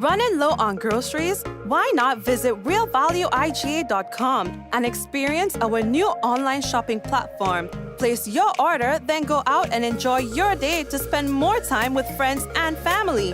Running low on groceries? Why not visit realvalueiga.com and experience our new online shopping platform? Place your order, then go out and enjoy your day to spend more time with friends and family.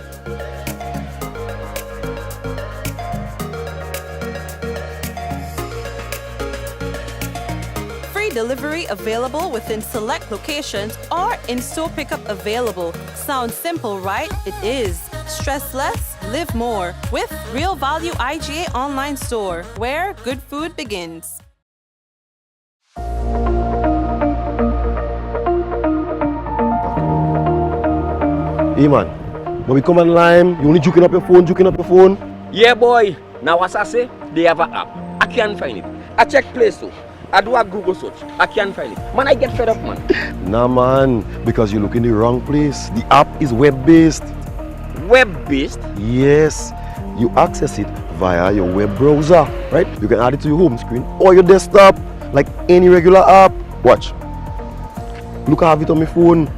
Free delivery available within select locations or in-store pickup available. Sounds simple, right? It is. Stress less, live more with Real Value IGA online store, where good food begins. Hey man, when we come online, you only juking up your phone. Yeah boy, now what I say, they have an app. I can't find it. I check Play Store. I do a Google search. I can't find it. Man, I get fed up, man. Nah man, because you look in the wrong place. The app is web-based. Web-based? Yes, you access it via your web browser, right? You can add it to your home screen or your desktop, like any regular app. Watch. Look, I have it on my phone,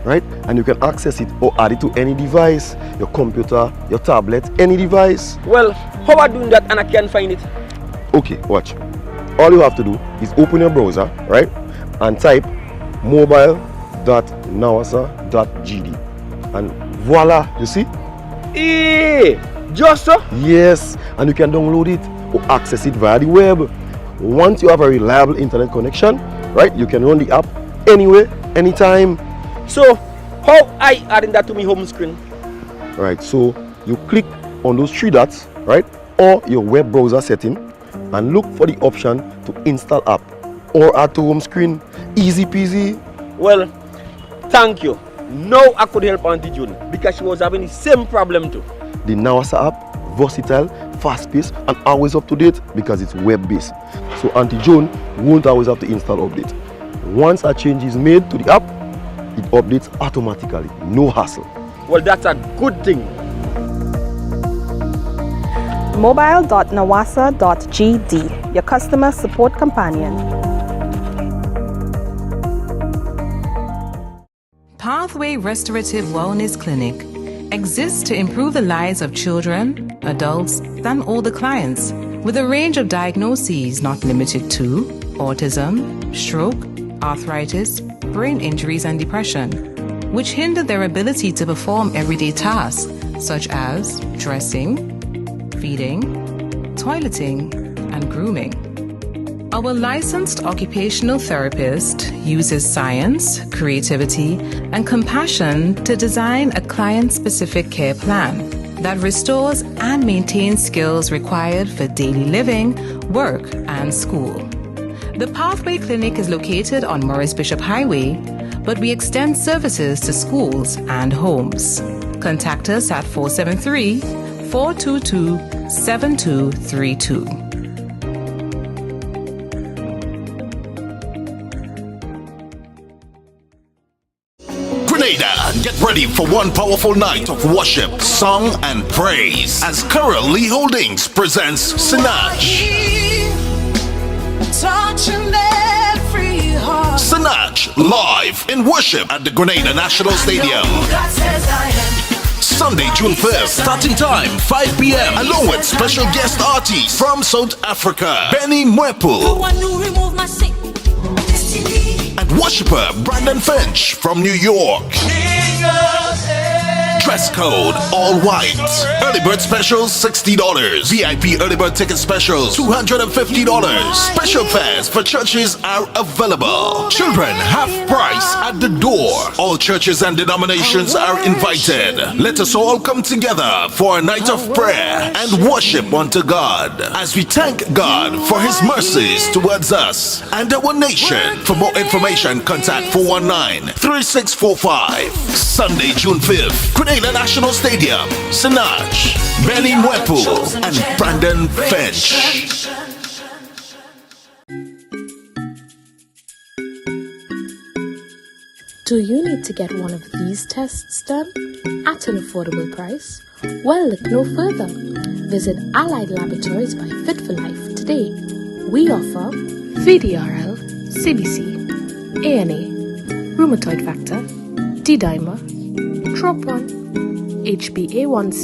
right? And you can access it or add it to any device, your computer, your tablet, any device. Well, how am I doing that and I can't find it? Okay, watch. All you have to do is open your browser, right? And type mobile.nawasa.gd. And voila, you see? Hey, just so? Yes, and you can download it or access it via the web. Once you have a reliable internet connection, right, you can run the app anywhere, anytime. So, how I adding that to my home screen? Right, so you click on those three dots, right, or your web browser setting, and look for the option to install app or add to home screen. Easy peasy. Well, thank you. Now I could help Auntie June because she was having the same problem too. The Nawasa app, versatile, fast-paced, and always up to date because it's web-based. So Auntie June won't always have to install update. Once a change is made to the app, it updates automatically, no hassle. Well, that's a good thing. Mobile.nawasa.gd, your customer support companion. Pathway Restorative Wellness Clinic exists to improve the lives of children, adults, and older clients with a range of diagnoses not limited to autism, stroke, arthritis, brain injuries, and depression, which hinder their ability to perform everyday tasks such as dressing, feeding, toileting, and grooming. Our licensed occupational therapist uses science, creativity, and compassion to design a client-specific care plan that restores and maintains skills required for daily living, work, and school. The Pathway Clinic is located on Morris Bishop Highway, but we extend services to schools and homes. Contact us at 472-7232. Grenada, get ready for one powerful night of worship, song, and praise as Coral Lee Holdings presents Sinach. Sinach live in worship at the Grenada National Stadium. Sunday, June 5th, starting time 5 p.m. along with special guest artists from South Africa, Benny Mwepu, and worshipper Brandon Finch from New York. Dress code all white. Early bird specials $60. VIP early bird ticket specials $250. Special fares for churches are available. Children half price at the door. All churches and denominations are invited. Let us all come together for a night of prayer and worship unto God as we thank God for His mercies towards us and our nation. For more information, contact 419-3645. Sunday, June 5th, Grenada National Stadium. Sinach, Benny Mwepu, and Brandon Finch. Do you need to get one of these tests done at an affordable price? Well, look no further. Visit Allied Laboratories by Fit for Life today. We offer VDRL, CBC, ANA, rheumatoid factor, D-dimer, TROP1, HbA1c,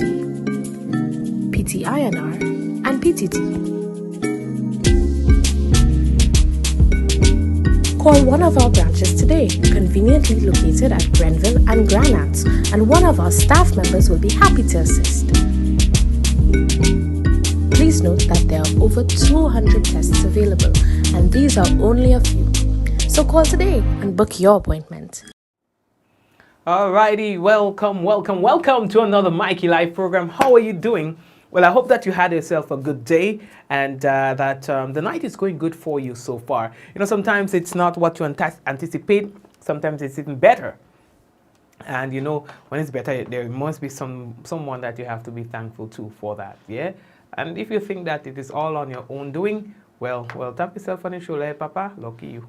PTINR, and PTT. Call one of our branches today, conveniently located at Grenville and Granats, and one of our staff members will be happy to assist. Please note that there are over 200 tests available, and these are only a few. So call today and book your appointment. Alrighty, welcome to another Mikey Live program. How are you doing? Well, I hope that you had yourself a good day and that the night is going good for you so far. You know, sometimes it's not what you anticipate. Sometimes it's even better. And you know, when it's better, there must be someone that you have to be thankful to for that. Yeah. And if you think that it is all on your own doing, well, tap yourself on the shoulder, hey, Papa, lucky you.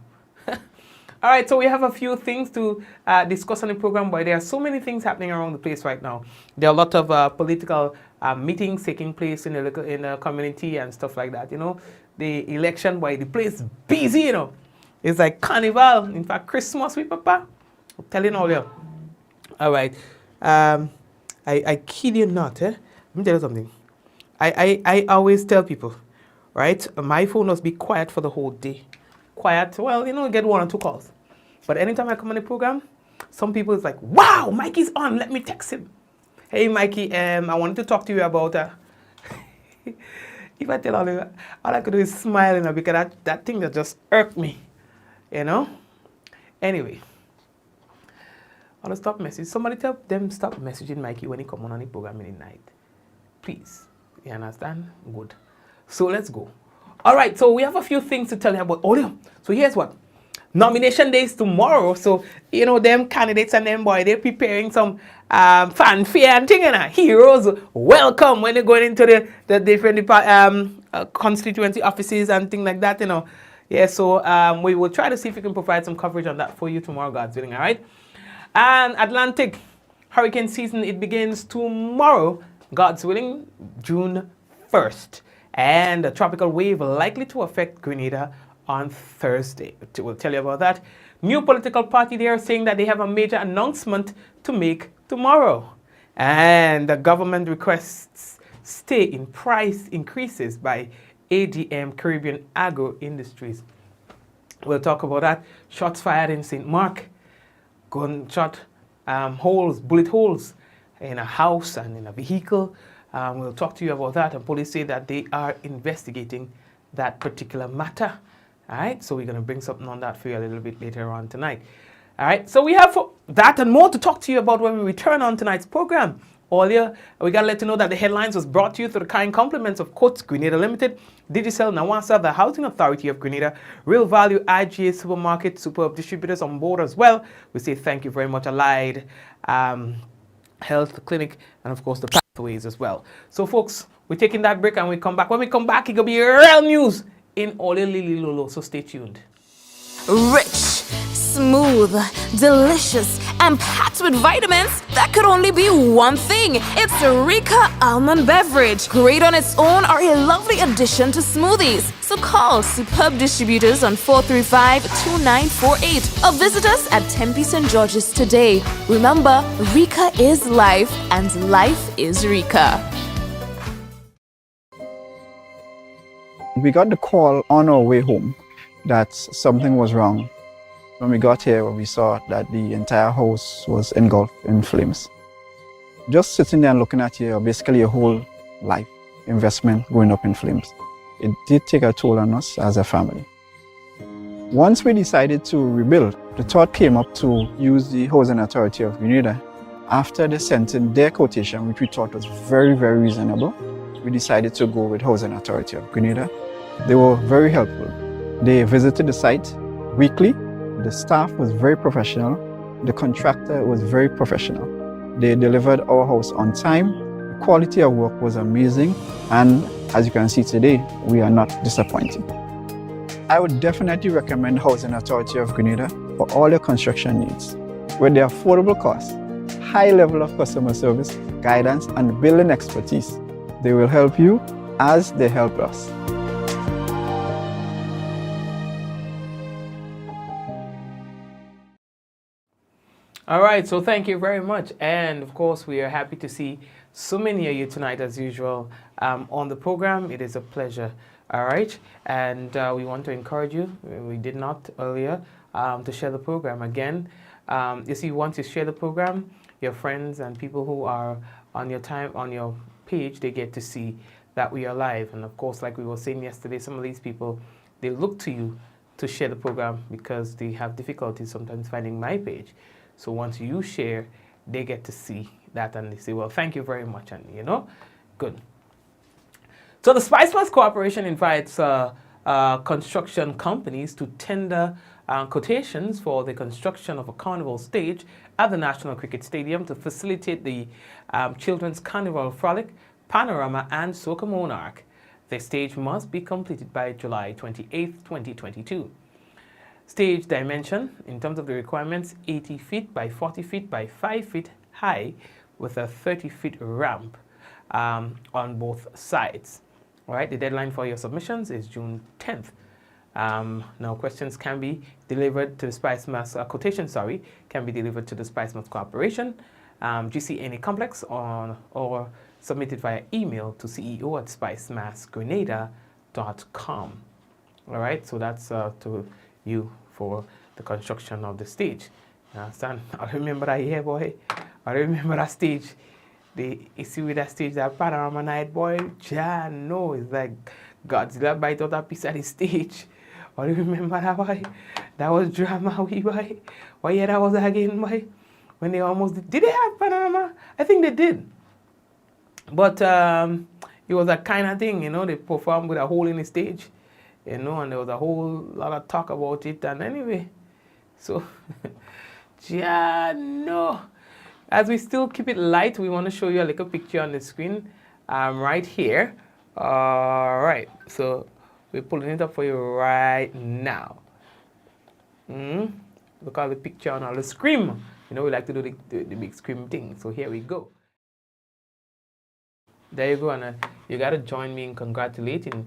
All right, so we have a few things to discuss on the program, but there are so many things happening around the place right now. There are a lot of political meetings taking place in the community and stuff like that. You know, the election, boy, the place is busy. You know, it's like carnival. In fact, Christmas with Papa. I'm telling all you. All right, I kid you not. Let me tell you something. I always tell people, right? My phone must be quiet for the whole day. Quiet. Well, you know, get 1 or 2 calls. But anytime I come on the program, some people is like, wow, Mikey's on. Let me text him. Hey, Mikey, I wanted to talk to you about... if I tell all I could do is smile, you know, because that thing that just irked me, you know? Anyway, I'll stop message. Somebody tell them stop messaging Mikey when he come on the program in the night. Please. You understand? Good. So let's go. All right, so we have a few things to tell you about audio. So here's what. Nomination day is tomorrow, so you know them candidates and them boy, they're preparing some fanfare and thing, and heroes welcome when they're going into the different constituency offices and things like that, you know. Yeah, so we will try to see if we can provide some coverage on that for you tomorrow, God's willing. All right. And Atlantic hurricane season, it begins tomorrow, God's willing, June 1st, and a tropical wave likely to affect Grenada on Thursday. We'll tell you about that. New political party, they are saying that they have a major announcement to make tomorrow. And the government requests stay in price increases by ADM Caribbean Agro Industries. We'll talk about that. Shots fired in St. Mark. Gunshot bullet holes in a house and in a vehicle. We'll talk to you about that. And police say that they are investigating that particular matter. All right, so we're going to bring something on that for you a little bit later on tonight. All right, so we have that and more to talk to you about when we return on tonight's program. Earlier, we got to let you know that the headlines was brought to you through the kind compliments of Coates Grenada Limited, Digicel Nawasa, the Housing Authority of Grenada, Real Value IGA Supermarket, Superb Distributors on board as well. We say thank you very much, Allied Health Clinic, and of course the Pathways as well. So folks, we're taking that break and we come back. When we come back, it's going to be real news in Ole Lili Lolo, so stay tuned. Rich, smooth, delicious, and packed with vitamins that could only be one thing. It's Rika Almond Beverage. Great on its own or a lovely addition to smoothies. So call Superb Distributors on 435-2948 or visit us at Tempe St. George's today. Remember, Rika is life and life is Rika. We got the call on our way home that something was wrong. When we got here, we saw that the entire house was engulfed in flames. Just sitting there and looking at basically your whole life investment going up in flames. It did take a toll on us as a family. Once we decided to rebuild, the thought came up to use the Housing Authority of Grenada. After they sent in their quotation, which we thought was very, very reasonable, we decided to go with Housing Authority of Grenada. They were very helpful. They visited the site weekly. The staff was very professional. The contractor was very professional. They delivered our house on time. The quality of work was amazing. And as you can see today, we are not disappointed. I would definitely recommend Housing Authority of Grenada for all your construction needs. With their affordable costs, high level of customer service, guidance, and building expertise, they will help you as they help us. All right, so thank you very much. And of course, we are happy to see so many of you tonight as usual on the program. It is a pleasure. All right, and we want to encourage you, we did not earlier, to share the program. Again, you see, once you share the program, your friends and people who are on your page, they get to see that we are live. And of course, like we were saying yesterday, some of these people, they look to you to share the program because they have difficulties sometimes finding my page. So once you share, they get to see that and they say, well, thank you very much, and good. So the Spicemas Corporation invites construction companies to tender quotations for the construction of a carnival stage at the National Cricket Stadium to facilitate the Children's Carnival Frolic, Panorama and Soca Monarch. The stage must be completed by July 28, 2022. Stage dimension, in terms of the requirements, 80 feet by 40 feet by 5 feet high with a 30-feet ramp on both sides. All right, the deadline for your submissions is June 10th. Now, questions can be delivered to the Spicemas, can be delivered to the Spicemas Corporation, GCNA Complex, or submitted via email to ceo@spicemasgrenada.com. All right, so that's to you for the construction of the stage. You understand? I remember that here, boy. I remember that stage. You see with that stage, that Panorama night, boy, no, it's like Godzilla bite out a piece of the stage. I remember that, boy. That was drama, boy. What year that was again, boy? When they almost did they have Panorama? I think they did. But it was a kind of thing, they performed with a hole in the stage, and there was a whole lot of talk about it. And anyway, so, no. As we still keep it light, we want to show you a little picture on the screen right here. All right, so we're pulling it up for you right now. Look at the picture on all the scream. We like to do the big scream thing. So here we go. There you go, and you got to join me in congratulating,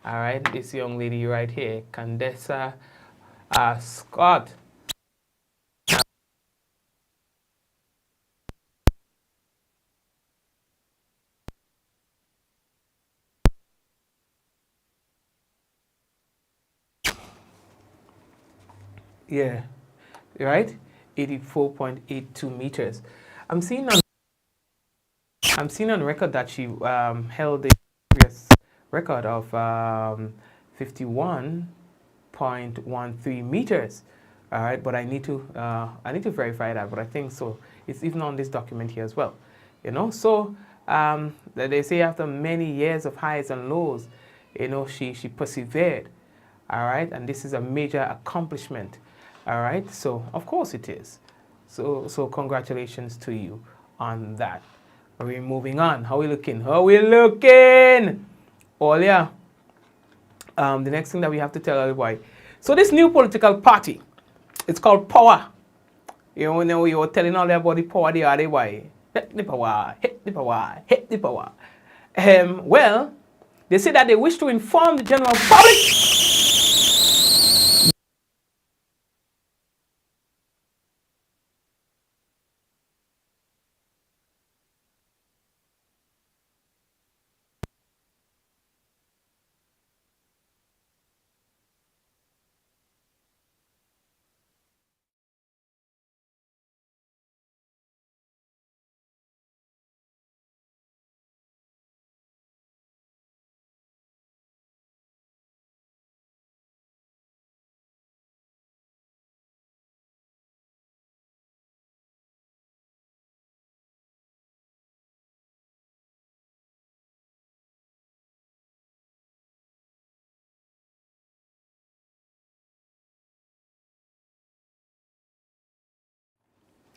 all right, this young lady right here, Candessa Scott. Yeah, right? 84.82 meters. I'm seeing on record that she held the previous record of 51.13 meters. All right, but I need to verify that. But I think so. It's even on this document here as well. So they say after many years of highs and lows, she persevered. All right, and this is a major accomplishment. All right, so of course it is. So congratulations to you on that. Are we moving on? How are we looking? Oh yeah. The next thing that we have to tell everybody. So this new political party, it's called Power. You were telling all about the power they are. Hit the power, hit the power, hit the power. Well, they say that they wish to inform the general public.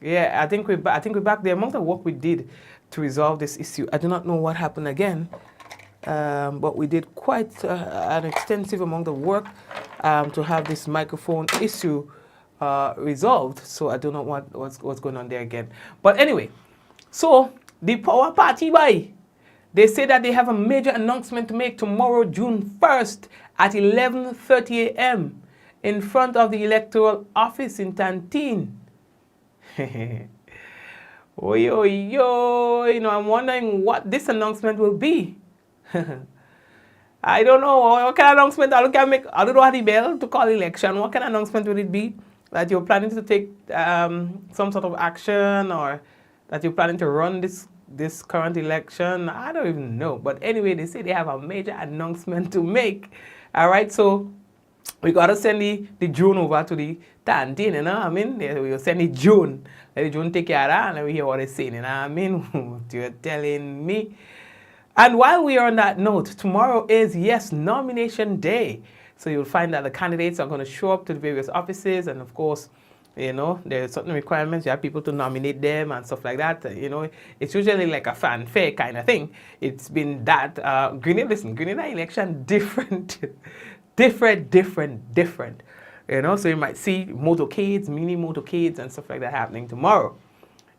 Yeah, I think we're back. The amount of work we did to resolve this issue, I do not know what happened again, but we did quite an extensive amount of work to have this microphone issue resolved. So I don't know what's going on there again. But anyway, so the Power Party, they say that they have a major announcement to make tomorrow, June 1st at 11:30 a.m. in front of the electoral office in Tantine. Oh, yo, I'm wondering what this announcement will be. I don't know. What kind of announcement I can make? I don't know how the bell to call election. What kind of announcement would it be? That you're planning to take some sort of action, or that you're planning to run this current election? I don't even know. But anyway, they say they have a major announcement to make. All right, so we gotta send the drone over to the Tantin, you know what I mean? We'll send the drone. Let the drone take care of that, and then we hear what they're saying, you know what I mean? What you're telling me. And while we are on that note, tomorrow is, yes, nomination day. So you'll find that the candidates are going to show up to the various offices, and of course, there are certain requirements. You have people to nominate them and stuff like that. It's usually like a fanfare kind of thing. It's been that. Grenada election different. different. So you might see motorcades, mini motorcades and stuff like that happening tomorrow.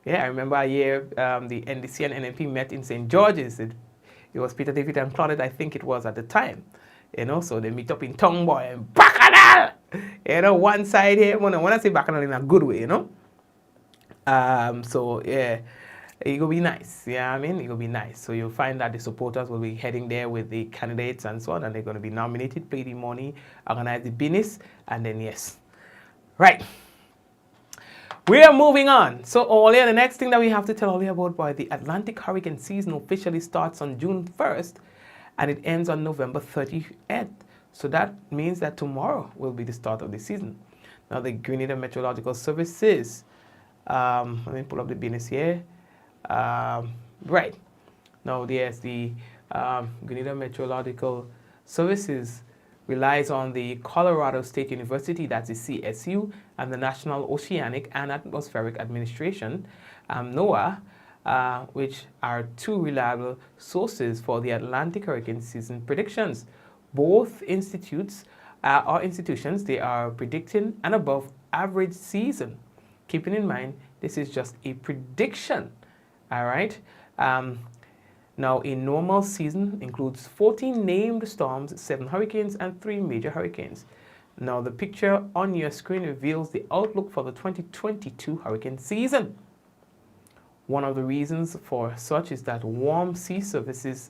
Yeah, I remember a year the NDC and NNP met in St. George's. It was Peter David and Claudette, I think it was at the time. So they meet up in Tongboy and Bacchanal. One side here. When I say Bacchanal in a good way, So yeah, it will be nice. Yeah, I mean, it will be nice. So you'll find that the supporters will be heading there with the candidates and so on, and they're going to be nominated, pay the money, organize the business, and then yes. Right. We are moving on. So, Olia, the next thing that we have to tell you about, boy, the Atlantic hurricane season officially starts on June 1st and it ends on November 30th. So that means that tomorrow will be the start of the season. Now, the Grenada Meteorological Services, let me pull up the business here. Right. Now, there's the Grenada Meteorological Services relies on the Colorado State University, that's the CSU, and the National Oceanic and Atmospheric Administration, NOAA, which are two reliable sources for the Atlantic hurricane season predictions. Both institutions, they are predicting an above average season. Keeping in mind, this is just a prediction, all right? Now, a normal season includes 14 named storms, 7 hurricanes, and 3 major hurricanes. Now, the picture on your screen reveals the outlook for the 2022 hurricane season. One of the reasons for such is that warm sea surface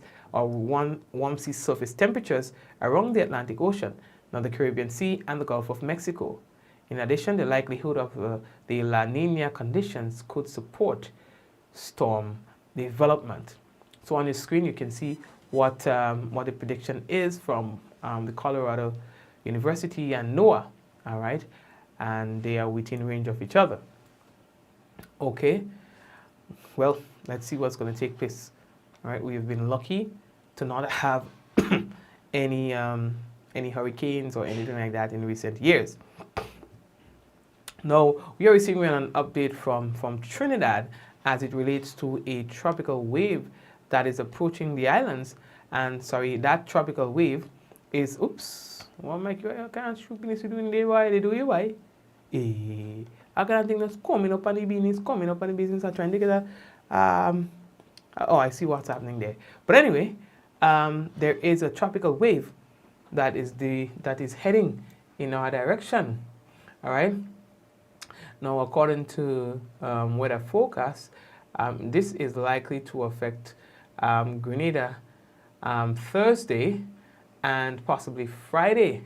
temperatures around the Atlantic Ocean, now the Caribbean Sea and the Gulf of Mexico. In addition, the likelihood of the La Nina conditions could support storm development. So on your screen, you can see what the prediction is from the Colorado University and NOAA, all right? And they are within range of each other. Okay, well, let's see what's going to take place. All right, we've been lucky to not have any hurricanes or anything like that in recent years. Now, we are receiving an update from Trinidad as it relates to a tropical wave that is approaching the islands. And sorry, that tropical wave is, well, Mikey, I can't shoot this doing there, why they do it, why? I can't think that's coming up on the business, I'm trying to get that. Oh, I see what's happening there. But anyway, there is a tropical wave that is heading in our direction, all right? Now, according to weather forecast, this is likely to affect Grenada Thursday and possibly Friday.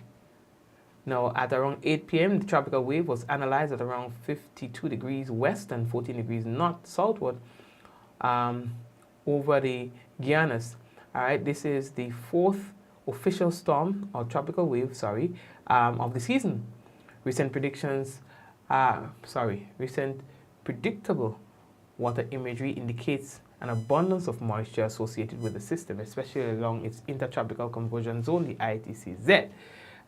Now, at around 8 p.m., the tropical wave was analyzed at around 52 degrees west and 14 degrees north southward over the Guianas. All right, this is the 4th official storm or tropical wave, of the season. Recent predictable water imagery indicates an abundance of moisture associated with the system, especially along its intertropical convergence zone, the ITCZ.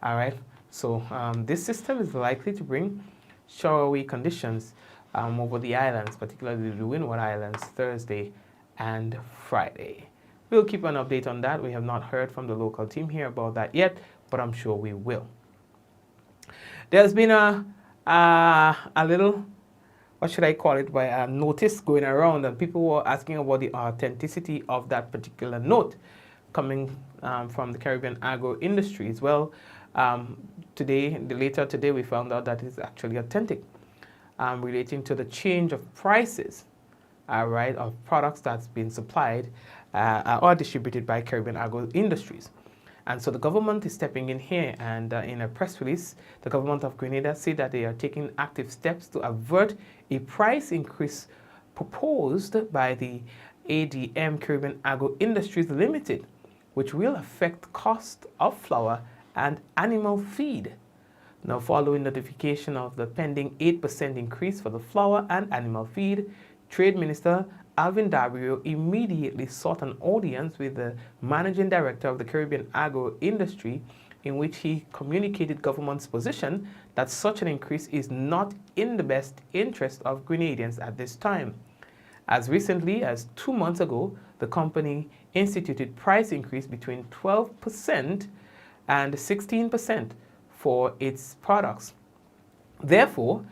All right, so this system is likely to bring showery conditions over the islands, particularly the Windward Islands, Thursday and Friday. We'll keep an update on that. We have not heard from the local team here about that yet, but I'm sure we will. There's been a little, what should I call it, by a notice going around, and people were asking about the authenticity of that particular note coming from the Caribbean Agro Industries. Well, later today we found out that it's actually authentic, relating to the change of prices right, of products that's been supplied or distributed by Caribbean Agro Industries. And so the government is stepping in here, and in a press release, the government of Grenada said that they are taking active steps to avert a price increase proposed by the ADM Caribbean Agro Industries Limited, which will affect cost of flour and animal feed. Now, following notification of the pending 8% increase for the flour and animal feed, Trade Minister Alvin Dabrio immediately sought an audience with the Managing Director of the Caribbean Agro Industry, in which he communicated government's position that such an increase is not in the best interest of Grenadians at this time. As recently as 2 months ago, the company instituted price increase between 12% and 16% for its products. Therefore,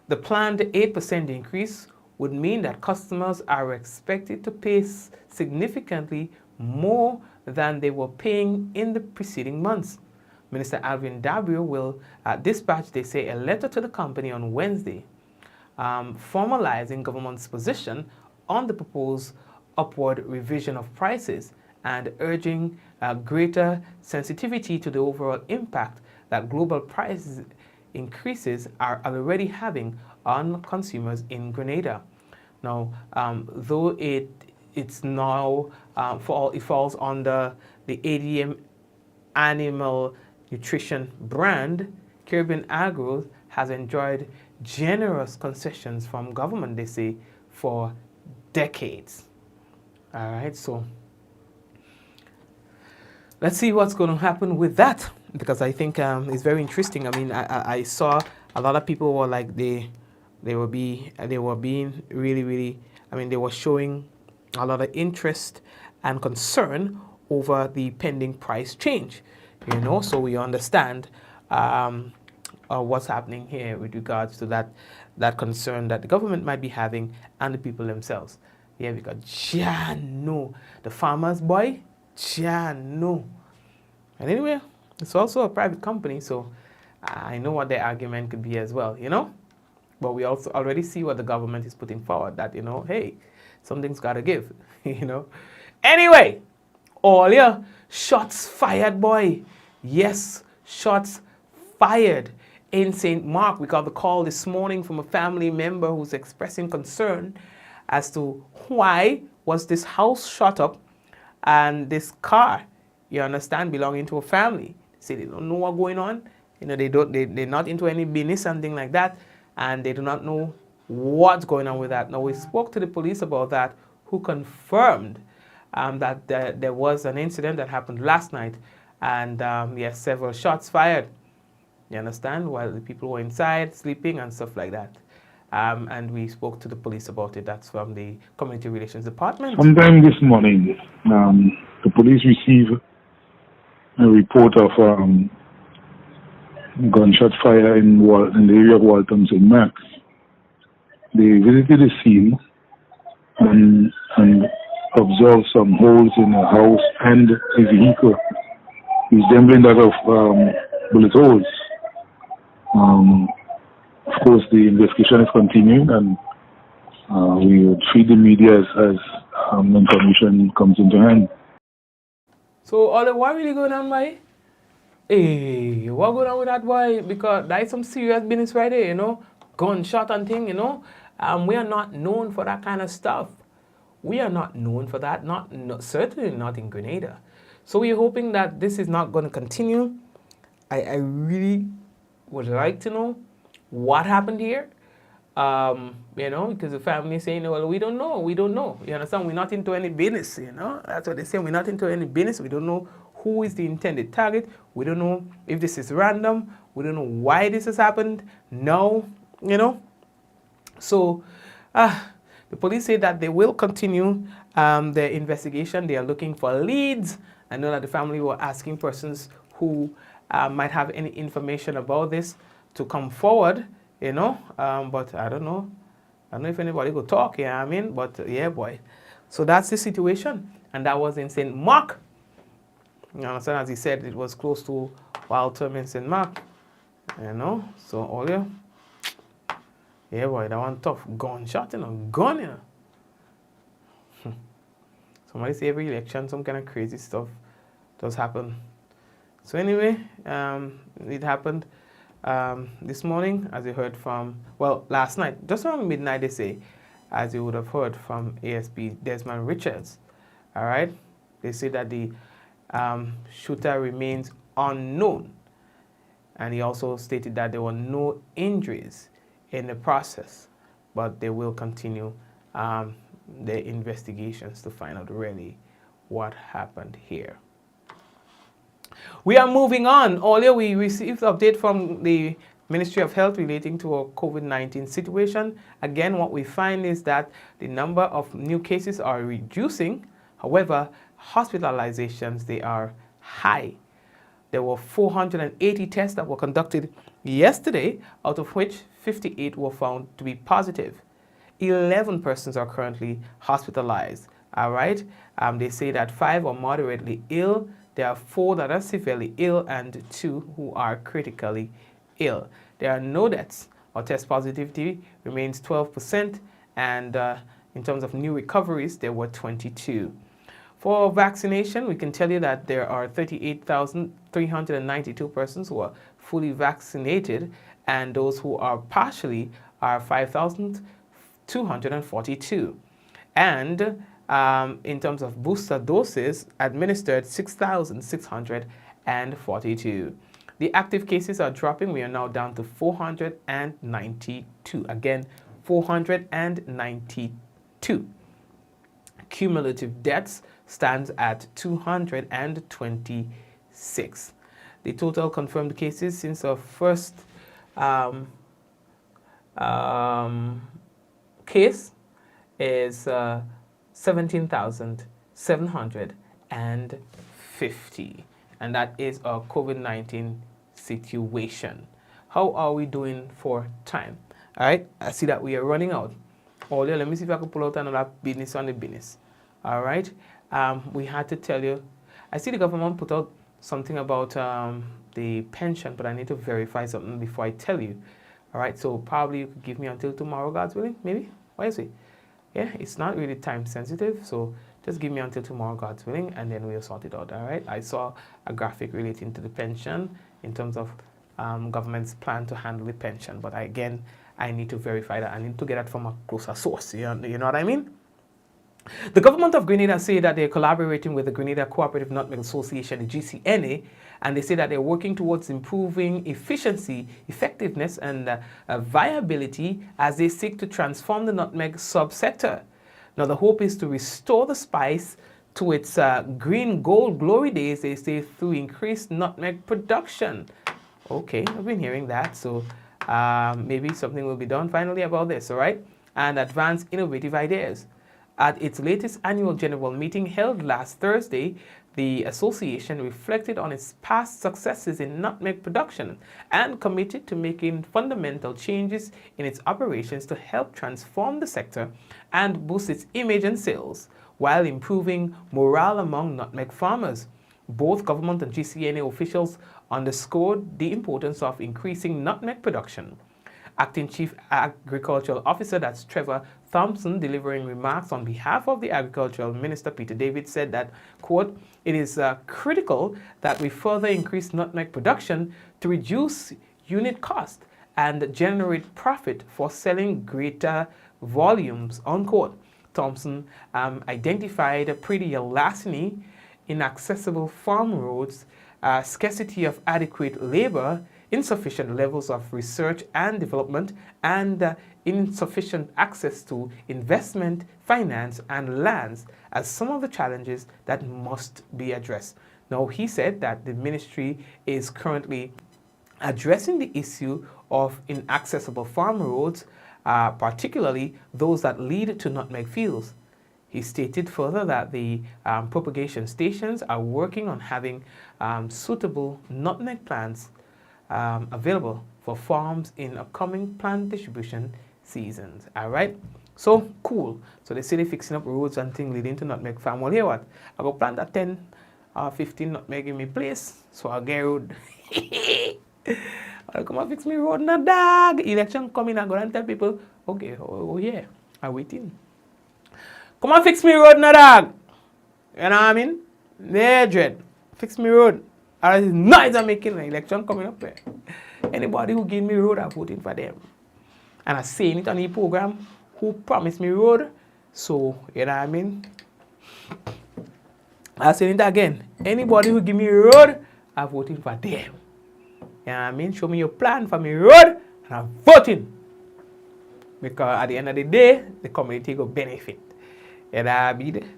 the planned 8% increase would mean that customers are expected to pay significantly more than they were paying in the preceding months. Minister Alvin Dabrio will dispatch, they say, a letter to the company on Wednesday, formalizing government's position on the proposed upward revision of prices and urging greater sensitivity to the overall impact that global price increases are already having on consumers in Grenada. Now, though it's now it falls under the ADM Animal Nutrition brand, Caribbean Agro has enjoyed generous concessions from government, they say, for decades. All right, so let's see what's going to happen with that, because I think it's very interesting. I mean, I saw a lot of people were like they were being really, I mean, they were showing a lot of interest and concern over the pending price change, you know. So we understand what's happening here with regards to that concern that the government might be having and the people themselves. Yeah, because the farmers, boy, no. And anyway, it's also a private company, so I know what their argument could be as well, you know. But we also already see what the government is putting forward, that, you know, hey, something's got to give, you know. Anyway, all yeah, shots fired, boy. Yes, shots fired in St. Mark. We got the call this morning from a family member who's expressing concern as to why was this house shot up and this car, you understand, belonging to a family. They say they don't know what's going on. You know, they're not into any business, something like that, and they do not know what's going on with that. Now, we spoke to the police about that, who confirmed that there was an incident that happened last night, and yes, several shots fired, you understand, while the people were inside sleeping and stuff like that. And we spoke to the police about it. That's from the Community Relations Department. Sometime this morning, the police received a report of gunshot fire in the area of Waltham St. Max. They visited the scene and observed some holes in a house and a vehicle resembling that of bullet holes. Of course, the investigation is continuing, and we will treat the media as information comes into hand. So, what really going on, boy? Hey, what going on with that, boy? Because that is some serious business right there, you know? Gunshot and thing, you know? We are not known for that kind of stuff. We are not known for that, certainly not in Grenada. So we're hoping that this is not going to continue. I really would like to know what happened here. You know, because the family is saying, well, we don't know. You understand? We're not into any business, you know? That's what they say. We're not into any business. We don't know who is the intended target. We don't know if this is random. We don't know why this has happened. No, you know? So, the police say that they will continue their investigation. They are looking for leads. I know that the family were asking persons who might have any information about this to come forward, you know, but I don't know. I don't know if anybody could talk, yeah, I mean, but yeah, boy. So that's the situation, and that was in St. Mark. You understand, as he said, it was close to Waltham in St. Mark, you know, so all yeah, boy, that one tough gunshot, you know, gun, you know. Somebody say every election, some kind of crazy stuff does happen. So anyway, it happened this morning, as you heard from, well, last night, just around midnight, they say, as you would have heard from ASP Desmond Richards. All right? They say that the shooter remains unknown. And he also stated that there were no injuries in the process, but they will continue their investigations to find out really what happened here. We are moving on. Earlier, we received an update from the Ministry of Health relating to our COVID-19 situation. Again, what we find is that the number of new cases are reducing. However, hospitalizations, they are high. There were 480 tests that were conducted yesterday, out of which 58 were found to be positive. 11 persons are currently hospitalized. All right. They say that 5 are moderately ill. There are 4 that are severely ill and 2 who are critically ill. There are no deaths. Our test positivity remains 12%, and in terms of new recoveries, there were 22. For vaccination, we can tell you that there are 38,392 persons who are fully vaccinated, and those who are partially are 5,242. And in terms of booster doses, administered 6,642. The active cases are dropping. We are now down to 492. Again, 492. Cumulative deaths stands at 226. The total confirmed cases since our first case is 17,750, and that is our COVID-19 situation. How are we doing for time? All right, I see that we are running out. Earlier, let me see if I can pull out another business on the business. All right, we had to tell you, I see the government put out something about the pension, but I need to verify something before I tell you. All right, so probably you could give me until tomorrow, God's willing, maybe? What is it? Yeah, it's not really time sensitive, so just give me until tomorrow, God's willing, and then we'll sort it out, all right? I saw a graphic relating to the pension in terms of government's plan to handle the pension, but I need to verify that. I need to get that from a closer source, you know what I mean? The government of Grenada say that they're collaborating with the Grenada Cooperative Nutmeg Association, the GCNA, and they say that they're working towards improving efficiency, effectiveness, and viability as they seek to transform the nutmeg subsector. Now, the hope is to restore the spice to its green gold glory days, they say, through increased nutmeg production. Okay, I've been hearing that, so maybe something will be done finally about this, all right? And advance innovative ideas. At its latest annual general meeting held last Thursday, the association reflected on its past successes in nutmeg production and committed to making fundamental changes in its operations to help transform the sector and boost its image and sales, while improving morale among nutmeg farmers. Both government and GCNA officials underscored the importance of increasing nutmeg production. Acting Chief Agricultural Officer, that's Trevor Thompson, delivering remarks on behalf of the Agricultural Minister, Peter David, said that, quote, "It is critical that we further increase nutmeg production to reduce unit cost and generate profit for selling greater volumes," unquote. Thompson identified pretty larceny, inaccessible farm roads, scarcity of adequate labor, insufficient levels of research and development, and insufficient access to investment, finance, and lands as some of the challenges that must be addressed. Now, he said that the ministry is currently addressing the issue of inaccessible farm roads, particularly those that lead to nutmeg fields. He stated further that the propagation stations are working on having suitable nutmeg plants available for farms in upcoming plant distribution seasons. All right, so cool. So they say they're fixing up roads and things leading to nutmeg farm. Well, here what? I go plant that 10 or 15 nutmeg in my place, so I'll get road. I'll come and fix me road in a dog. Election coming, I go and tell people, okay, oh yeah, I'm waiting. Come and fix me road in a dog. You know what I mean? They dread. Fix me road. Or it's nice I'm making an election coming up there. Anybody who give me road, I'm voting for them. And I saying it on the program, who promised me road. So, you know what I mean? I say it again. Anybody who give me road, I'm voting for them. You know what I mean? Show me your plan for me road, and I'm voting. Because at the end of the day, the community will benefit. You know what I mean?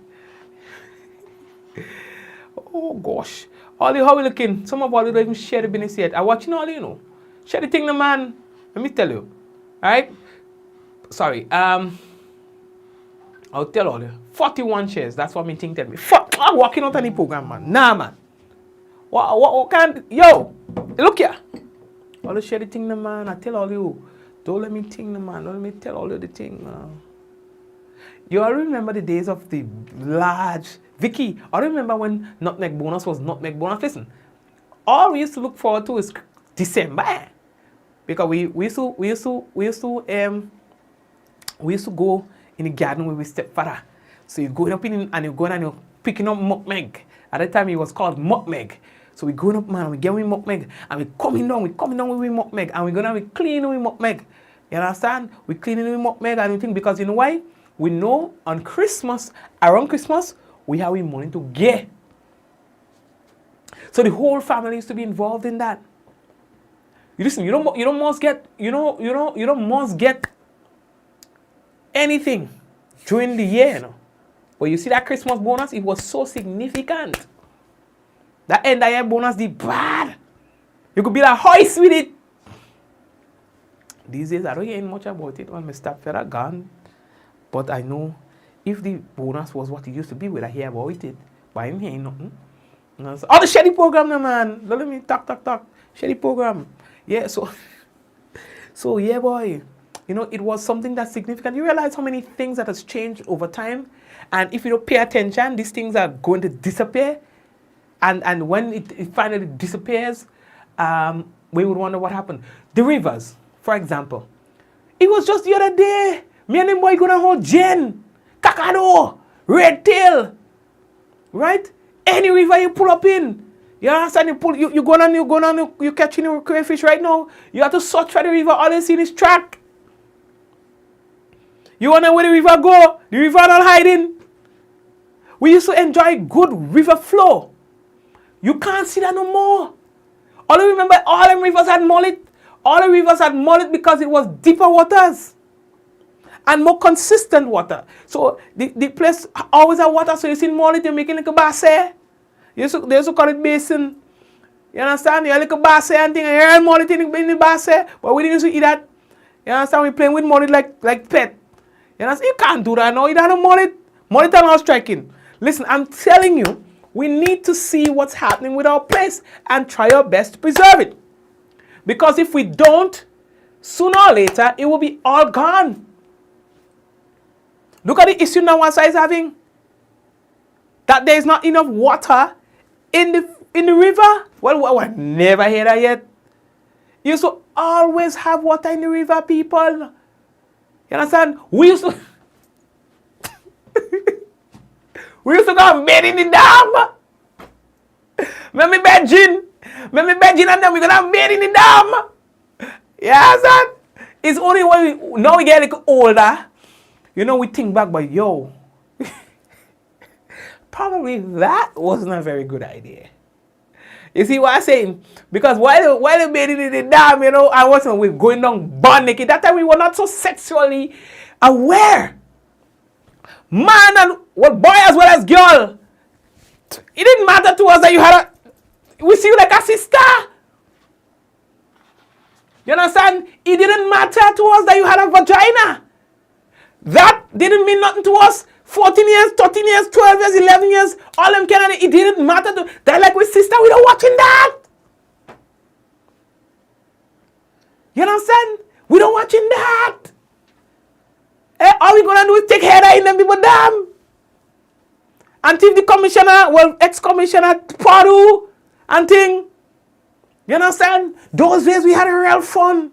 Oh gosh. All you how we looking? Some of all you don't even share the business yet. I watching all you know. Share the thing, the man. Let me tell you. Alright? Sorry. I'll tell all you. 41 shares. That's what me think tell me. Fuck, I'm working out any program, man. Nah, man. What kind? Yo, look here. All you share the thing, the man. I tell all you. Don't let me think, the man. Don't let me tell all you the thing, man. You all remember the days of the large Vicky? I remember when Nutmeg bonus was Nutmeg bonus. Listen, all we used to look forward to is December, because we used to go in the garden with my stepfather. So you're going up in and you're going and you're picking up Nutmeg. At that time it was called Nutmeg. So we're going up, man, we get with Nutmeg and we're coming down with Nutmeg and we're gonna be cleaning with Nutmeg. You understand? We're cleaning with Nutmeg and everything because you know why? We know on Christmas, around Christmas, we have money to get. So the whole family used to be involved in that. You listen, you don't must get anything during the year, you know. But you see that Christmas bonus, it was so significant. That end of year bonus, the bad. You could be like hoist with it. These days, I don't hear much about it when my stepfather gone. But I know if the bonus was what it used to be, would I hear about it? But I ain't hearing nothing. Oh, the Shady program, man. Don't let me talk. Shady program. Yeah, so yeah, boy. You know, it was something that's significant. You realize how many things that has changed over time? And if you don't pay attention, these things are going to disappear. And when it finally disappears, we would wonder what happened. The rivers, for example. It was just the other day. Me and them boy gonna hold Jen, Kakado, Red Tail, right? Any river you pull up in, you understand? You go on, you catching your crayfish right now. You have to search for the river. All you see is track. You wanna where the river go? The river not hiding. We used to enjoy good river flow. You can't see that no more. All you remember, all them rivers had mullet. All the rivers had mullet because it was deeper waters. And more consistent water. So the place always have water, so you see mullet, you're making like a basse. They used to call it basin. You understand? You're like a basse and thing, and you're mullet in the basse. But we didn't used to eat that. You understand? We're playing with mullet like pet. You understand? You can't do that now. You don't have mullet. Mullet are not striking. Listen, I'm telling you, we need to see what's happening with our place and try our best to preserve it. Because if we don't, sooner or later, it will be all gone. Look at the issue now Nawasa is having. That there is not enough water in the river. Well, I never heard that yet. You used to always have water in the river, people. You understand? We used to go and bathe in the dam. Let me bed gin and then we're gonna have bathe in the dam. You understand? It's only when now we get a little older. You know, we think back, but yo, probably that wasn't a very good idea. You see what I'm saying? Because while they bathing in the dam, you know, I wasn't we going down butt naked. That time we were not so sexually aware. Man and well, boy as well as girl. It didn't matter to us that you had we see you like a sister. You understand? It didn't matter to us that you had a vagina. That didn't mean nothing to us. 14 years, 13 years, 12 years, 11 years, all them Canada, it didn't matter to that like with sister, we don't watching that. You understand? We don't watching that. All we gonna do is take header in them people dam. Until the commissioner, well, ex-commissioner Paru and thing. You understand? Those days we had a real fun.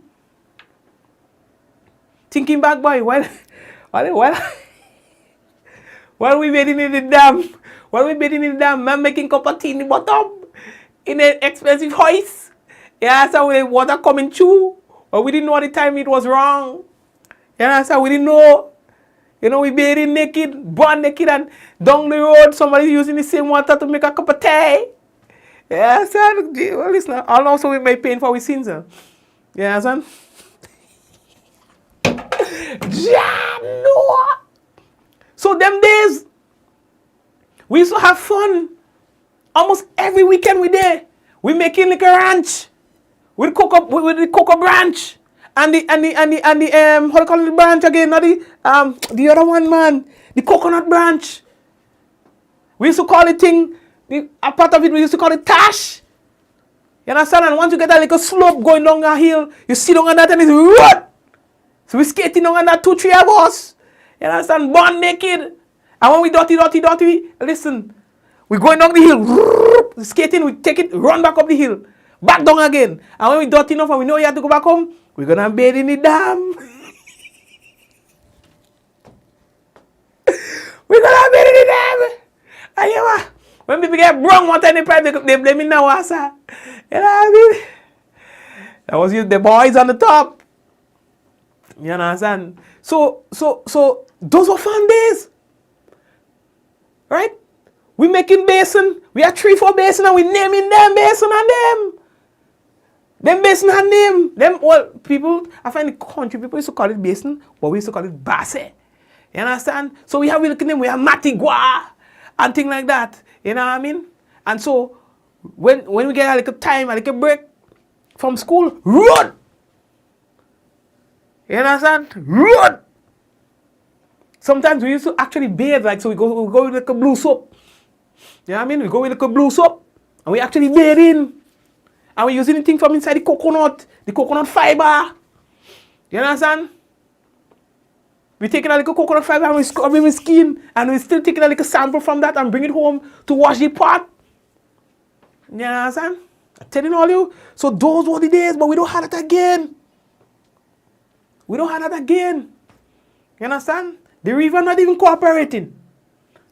Thinking back, boy, while we waiting in the dam, When we bathing in the dam, man making cup of tea in the bottom in an expensive hoist. Yeah, so with water coming through. But we didn't know at the time it was wrong. Yeah, so we didn't know. You know, we bathing naked, born naked, and down the road, somebody using the same water to make a cup of tea. Yeah, son. Well, listen, and also we may paying for our sins. Yeah, son. No. So them days, we used to have fun. Almost every weekend we there. We making like a ranch. With the cocoa branch. And the how do you call it, the branch again? Not the other one, man. The coconut branch. We used to call it a part of it we used to call it tash. You understand? And once you get a little slope going down a hill, you sit down on that and it's road. So we skating down on that 2-3 of us. You understand? Born naked. And when we dirty, listen. We going down the hill. Skating, we take it, run back up the hill. Back down again. And when we dirty enough and we know you have to go back home, we're gonna bathe in the dam. We're gonna bathe in the dam. And you know, when people get brown water in the pipe, they blame me now, sir. You know what I mean? That was the boys on the top. You understand? So those were fun days. Right? We making basin. We have 3-4 basin and we naming them basin and them. Them basin and name. Them, well, people, I find the country people used to call it basin, but we used to call it basse. You understand? So we have we look at them, we have matigua and things like that. You know what I mean? And so when we get a little time, a little break from school, run! You understand? Run! Sometimes we used to actually bathe, like, so we go with like a blue soap. You know what I mean? We go with like a blue soap, and we actually bathe in. And we're using the thing from inside the coconut fiber. You understand? We're taking a little coconut fiber and we're scrubbing the skin, and we're still taking a little sample from that and bring it home to wash the pot. You understand? I'm telling all you. So those were the days, but we don't have that again. We don't have that again. You understand? The river not even cooperating.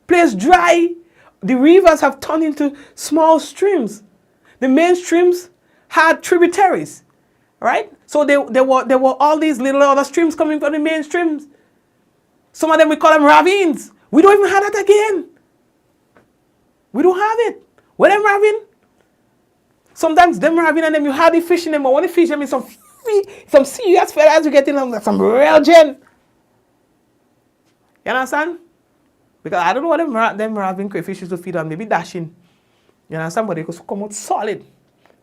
Place dry. The rivers have turned into small streams. The main streams had tributaries, right? So there were all these little other streams coming from the main streams. Some of them we call them ravines. We don't even have that again. We don't have it. Where them ravine? Sometimes them ravine and them you hardly fish in them, but when you fish them, it's some serious fellas you get in them, some real gen. You understand? Because I don't know what them ravine crayfish used to feed on, maybe dashing. You understand? But they could come out solid.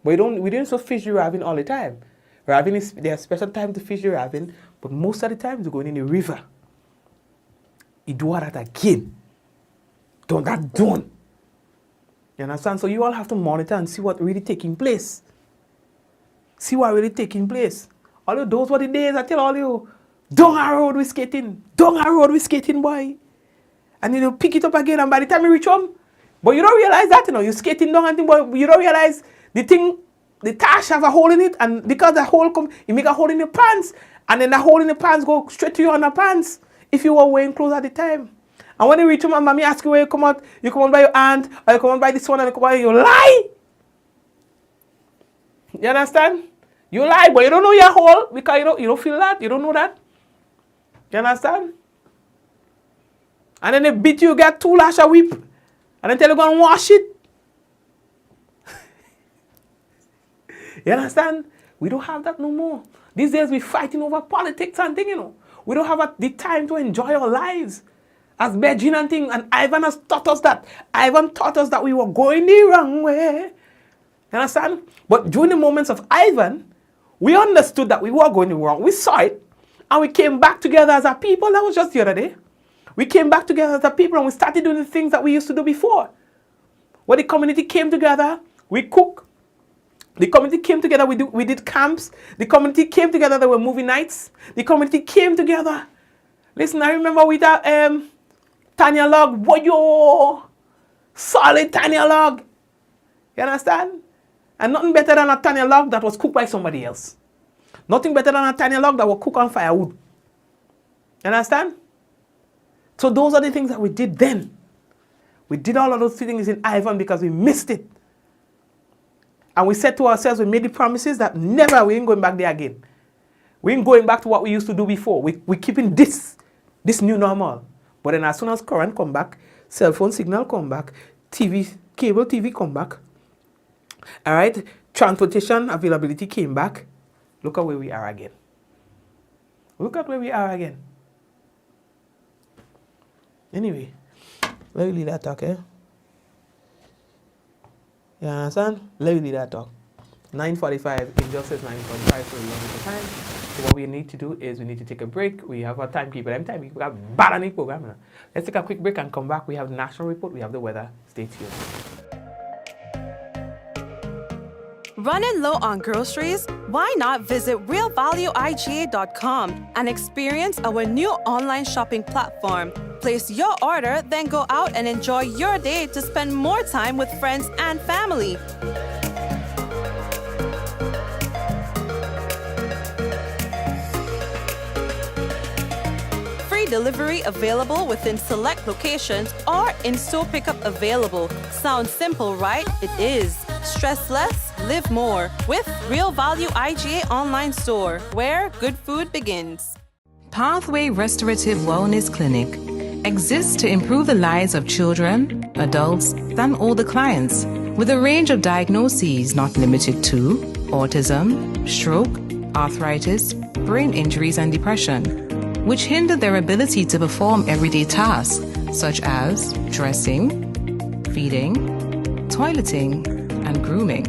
But we didn't so fish the ravine all the time. Ravine there's special time to fish the ravine, but most of the time they're going in the river. You do that again. Don't. You understand? So you all have to monitor and see what really taking place. See what really taking place. All of those were the days I tell all you, down our road we skating. Down our road we skating, boy. And then you pick it up again, and by the time you reach home, but you don't realize that, you're skating down and thing, but you don't realize the tash have a hole in it, and because the hole you make a hole in your pants, and then the hole in the pants go straight to your underpants if you were wearing clothes at the time. And when you reach home and mommy ask you where you come out by your aunt, or you come out by this one, and you come out, you lie. You understand? You lie, but you don't know your hole because you don't feel that, you don't know that. You understand? And then they beat you, get 2 lash a whip, and then tell you go and wash it. You understand? We don't have that no more. These days we're fighting over politics and things, We don't have the time to enjoy our lives. As Beijing and things, and Ivan has taught us that. Ivan taught us that we were going the wrong way. You understand? But during the moments of Ivan, we understood that we were going the wrong. We saw it, and we came back together as a people. That was just the other day. We came back together as a people, and we started doing the things that we used to do before. When the community came together, we cooked. The community came together, we did camps. The community came together, there were movie nights. The community came together. Listen, I remember with that Tanya log, boyo, solid Tanya log. You understand? And nothing better than a Tanya log that was cooked by somebody else. Nothing better than a Tanya log that was cooked on firewood. You understand? So those are the things that we did then. We did all of those things in Ivan because we missed it. And we said to ourselves, we made the promises that never, we ain't going back there again. We ain't going back to what we used to do before. We're keeping this new normal. But then as soon as current come back, cell phone signal come back, cable TV come back, all right, transportation availability came back. Look at where we are again. Look at where we are again. Anyway, let me leave that talk, eh? You understand? Let me leave that talk. 9:45, it just says 9:45 for a long time. So what we need to do is we need to take a break. We have our timekeeper. We have bad on the program. Let's take a quick break and come back. We have the national report. We have the weather. Stay tuned. Running low on groceries? Why not visit realvalueiga.com and experience our new online shopping platform? Place your order, then go out and enjoy your day to spend more time with friends and family. Free delivery available within select locations or in-store pickup available. Sounds simple, right? It is. Stress less, live more with Real Value IGA online store, where good food begins. Pathway Restorative Wellness Clinic exists to improve the lives of children, adults, and all the clients with a range of diagnoses not limited to autism, stroke, arthritis, brain injuries, and depression, which hinder their ability to perform everyday tasks such as dressing, feeding, toileting, and grooming.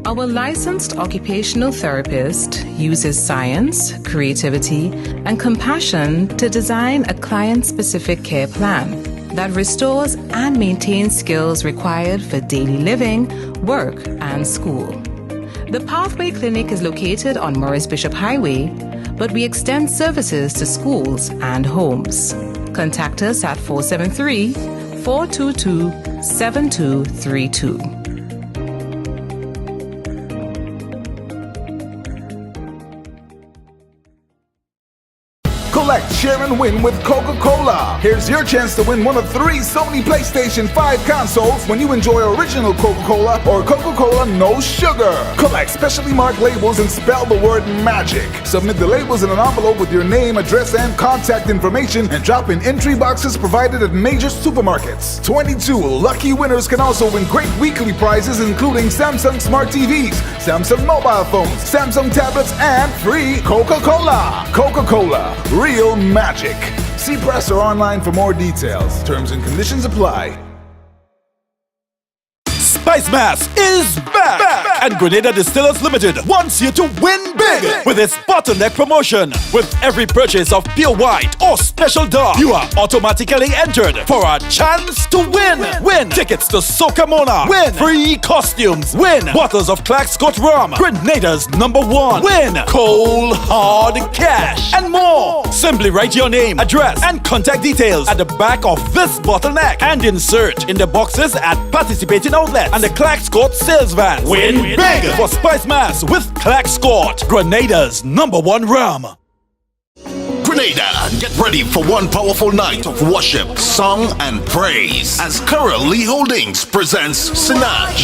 Our licensed occupational therapist uses science, creativity, and compassion to design a client-specific care plan that restores and maintains skills required for daily living, work, and school. The Pathway Clinic is located on Morris Bishop Highway, but we extend services to schools and homes. Contact us at 473-422-7232. Collect, share, and win with Coca-Cola. Here's your chance to win one of 3 Sony PlayStation 5 consoles when you enjoy original Coca-Cola or Coca-Cola No Sugar. Collect specially marked labels and spell the word MAGIC. Submit the labels in an envelope with your name, address, and contact information and drop in entry boxes provided at major supermarkets. 22 lucky winners can also win great weekly prizes including Samsung Smart TVs, Samsung mobile phones, Samsung tablets, and free Coca-Cola. Coca-Cola. Real magic. See press or online for more details. Terms and conditions apply. Spice Mass is back! And Grenada Distillers Limited wants you to win big with its bottleneck promotion. With every purchase of pure white or special dark, you are automatically entered for a chance to win. Win tickets to Soca Mona. Win free costumes. Win bottles of Clark Scott rum, Grenada's #1. Win cold hard cash and more. Simply write your name, address, and contact details at the back of this bottleneck and insert in the boxes at participating outlets and the Clark Scott sales van. Win big for Spice Mass with Clark Scott, Grenada's #1 rum. Grenada, get ready for one powerful night of worship, song, and praise as Currell Lee Holdings presents Sinach.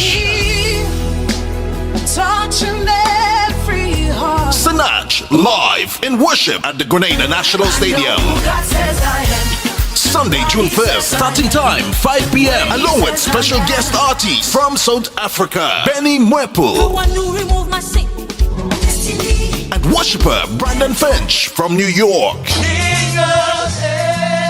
Sinach live in worship at the Grenada National Stadium. Sunday, June 5th, starting time 5 p.m. along with special guest artists from South Africa, Benny Mwepu, and worshipper Brandon Finch from New York.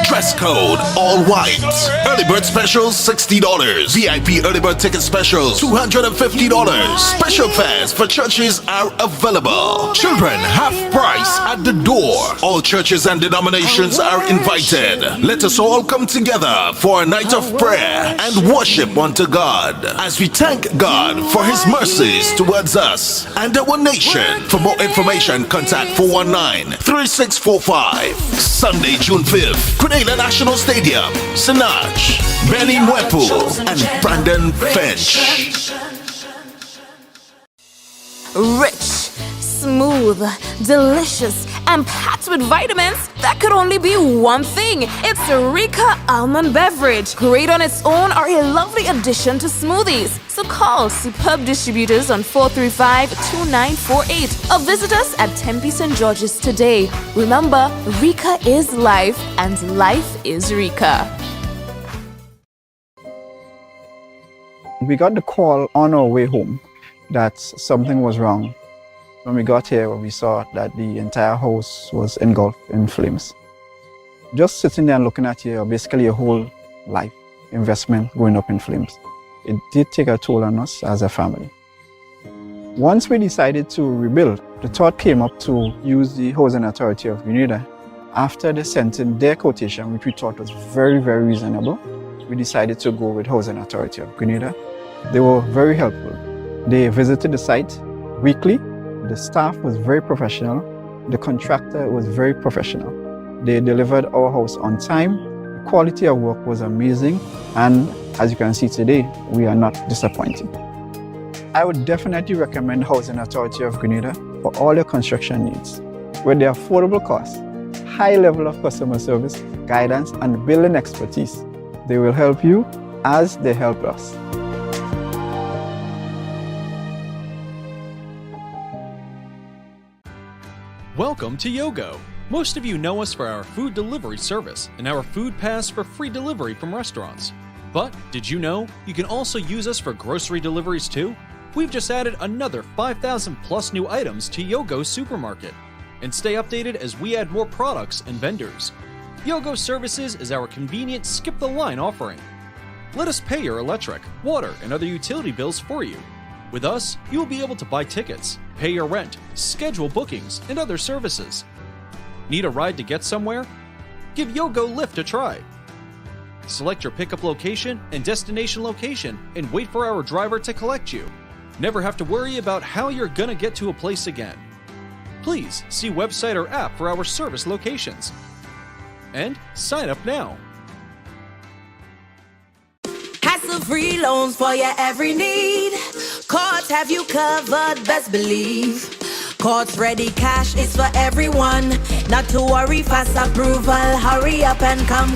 Dress code all white. Early bird specials $60. VIP early bird ticket specials $250. Special fares for churches are available. Children half price at the door. All churches and denominations are invited. Let us all come together for a night of prayer and worship unto God as we thank God for His mercies towards us and our nation. For more information, contact 419-3645. Sunday, June 5th. Grenada National Stadium, Sinach, Benny Mwepu, and Brandon Finch. Rich, smooth, delicious, and and packed with vitamins that could only be one thing. It's Rika Almond Beverage. Great on its own or a lovely addition to smoothies. So call superb distributors on 435-2948 or visit us at Tempe St. George's today. Remember, Rika is life and life is Rika. We got the call on our way home that something was wrong. When we got here, we saw that the entire house was engulfed in flames. Just sitting there and looking at here, basically your whole life investment going up in flames. It did take a toll on us as a family. Once we decided to rebuild, the thought came up to use the Housing Authority of Grenada. After they sent in their quotation, which we thought was very, very reasonable, we decided to go with Housing Authority of Grenada. They were very helpful. They visited the site weekly. The staff was very professional. The contractor was very professional. They delivered our house on time. The quality of work was amazing. And as you can see today, we are not disappointed. I would definitely recommend Housing Authority of Grenada for all your construction needs. With their affordable costs, high level of customer service, guidance, and building expertise, they will help you as they help us. Welcome to Yogo. Most of you know us for our food delivery service and our food pass for free delivery from restaurants. But did you know you can also use us for grocery deliveries too? We've just added another 5,000 plus new items to Yogo Supermarket. And stay updated as we add more products and vendors. Yogo Services is our convenient skip the line offering. Let us pay your electric, water, and other utility bills for you. With us, you will be able to buy tickets, pay your rent, schedule bookings, and other services. Need a ride to get somewhere? Give Yogo Lyft a try. Select your pickup location and destination location and wait for our driver to collect you. Never have to worry about how you're gonna get to a place again. Please see website or app for our service locations. And sign up now. Hassle-free loans for your every need. Cards have you covered, best believe. Cards ready, cash is for everyone. Not to worry, fast approval. Hurry up and come.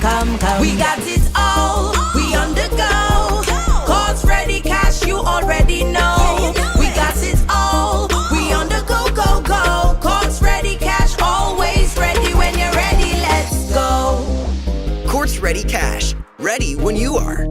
We got it all, we on the go. Cards ready, cash you already know. We got it all, we on the go. Cards ready, cash always ready. When you're ready, let's go. Cards ready, cash ready when you are.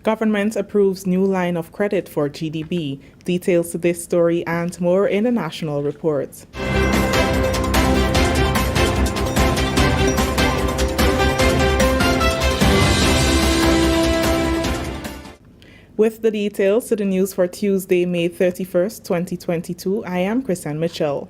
Government approves new line of credit for GDB. Details to this story and more in the national report. With the details to the news for Tuesday, May 31st, 2022, I am Christian Mitchell.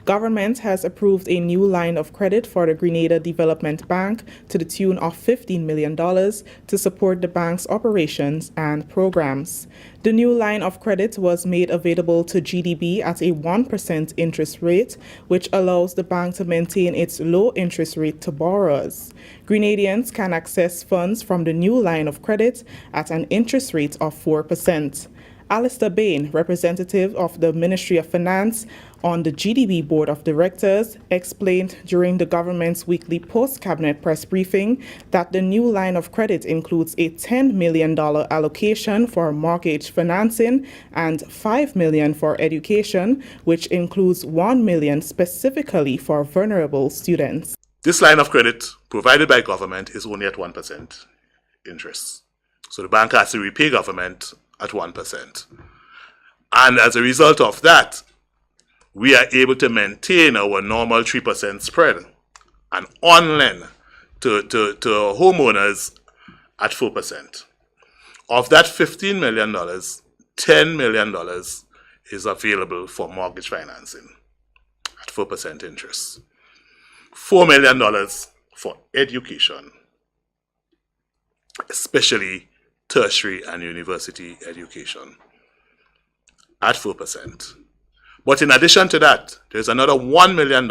Government has approved a new line of credit for the Grenada Development Bank to the tune of $15 million to support the bank's operations and programs. The new line of credit was made available to GDB at a 1% interest rate, which allows the bank to maintain its low interest rate to borrowers. Grenadians can access funds from the new line of credit at an interest rate of 4%. Alistair Bain, representative of the Ministry of Finance on the GDB Board of Directors, explained during the government's weekly post-cabinet press briefing that the new line of credit includes a $10 million allocation for mortgage financing and $5 million for education, which includes $1 million specifically for vulnerable students. This line of credit provided by government is only at 1% interest. So the bank has to repay government at 1%. And as a result of that, we are able to maintain our normal 3% spread and on-lend to homeowners at 4%. Of that $15 million, $10 million is available for mortgage financing at 4% interest. $4 million for education, especially tertiary and university education, at 4%. But in addition to that, there's another $1 million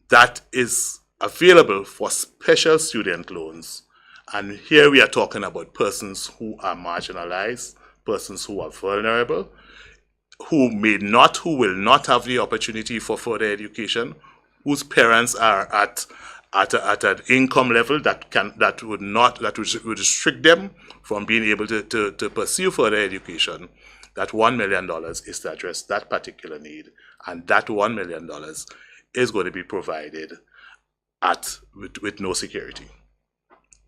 that is available for special student loans. And here we are talking about persons who are marginalized, persons who are vulnerable, who will not have the opportunity for further education, whose parents are at an income level that would restrict them from being able to pursue further education. That $1 million is to address that particular need, and that $1 million is going to be provided with no security.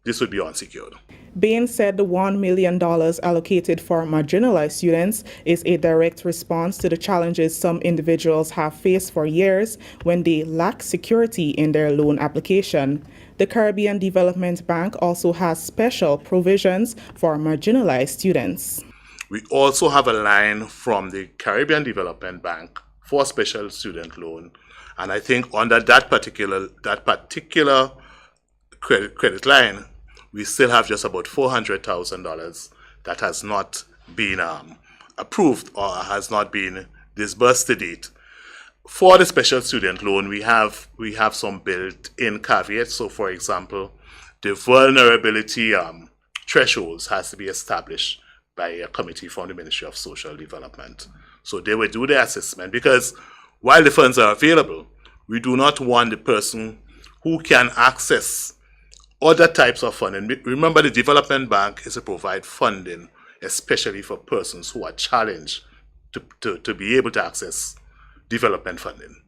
This would be unsecured. Bain said the $1 million allocated for marginalized students is a direct response to the challenges some individuals have faced for years when they lack security in their loan application. The Caribbean Development Bank also has special provisions for marginalized students. We also have a line from the Caribbean Development Bank for special student loan, and I think under that particular credit line, we still have just about $400,000 that has not been approved or has not been disbursed to date. For the special student loan, we have some built-in caveats. So, for example, the vulnerability thresholds has to be established by a committee from the Ministry of Social Development. So they will do the assessment, because while the funds are available, we do not want the person who can access other types of funding. Remember, the Development Bank is to provide funding, especially for persons who are challenged to be able to access development funding.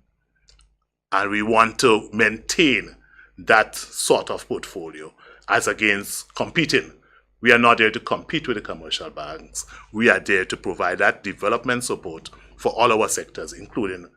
And we want to maintain that sort of portfolio as against competing. We are not there to compete with the commercial banks. We are there to provide that development support for all our sectors, including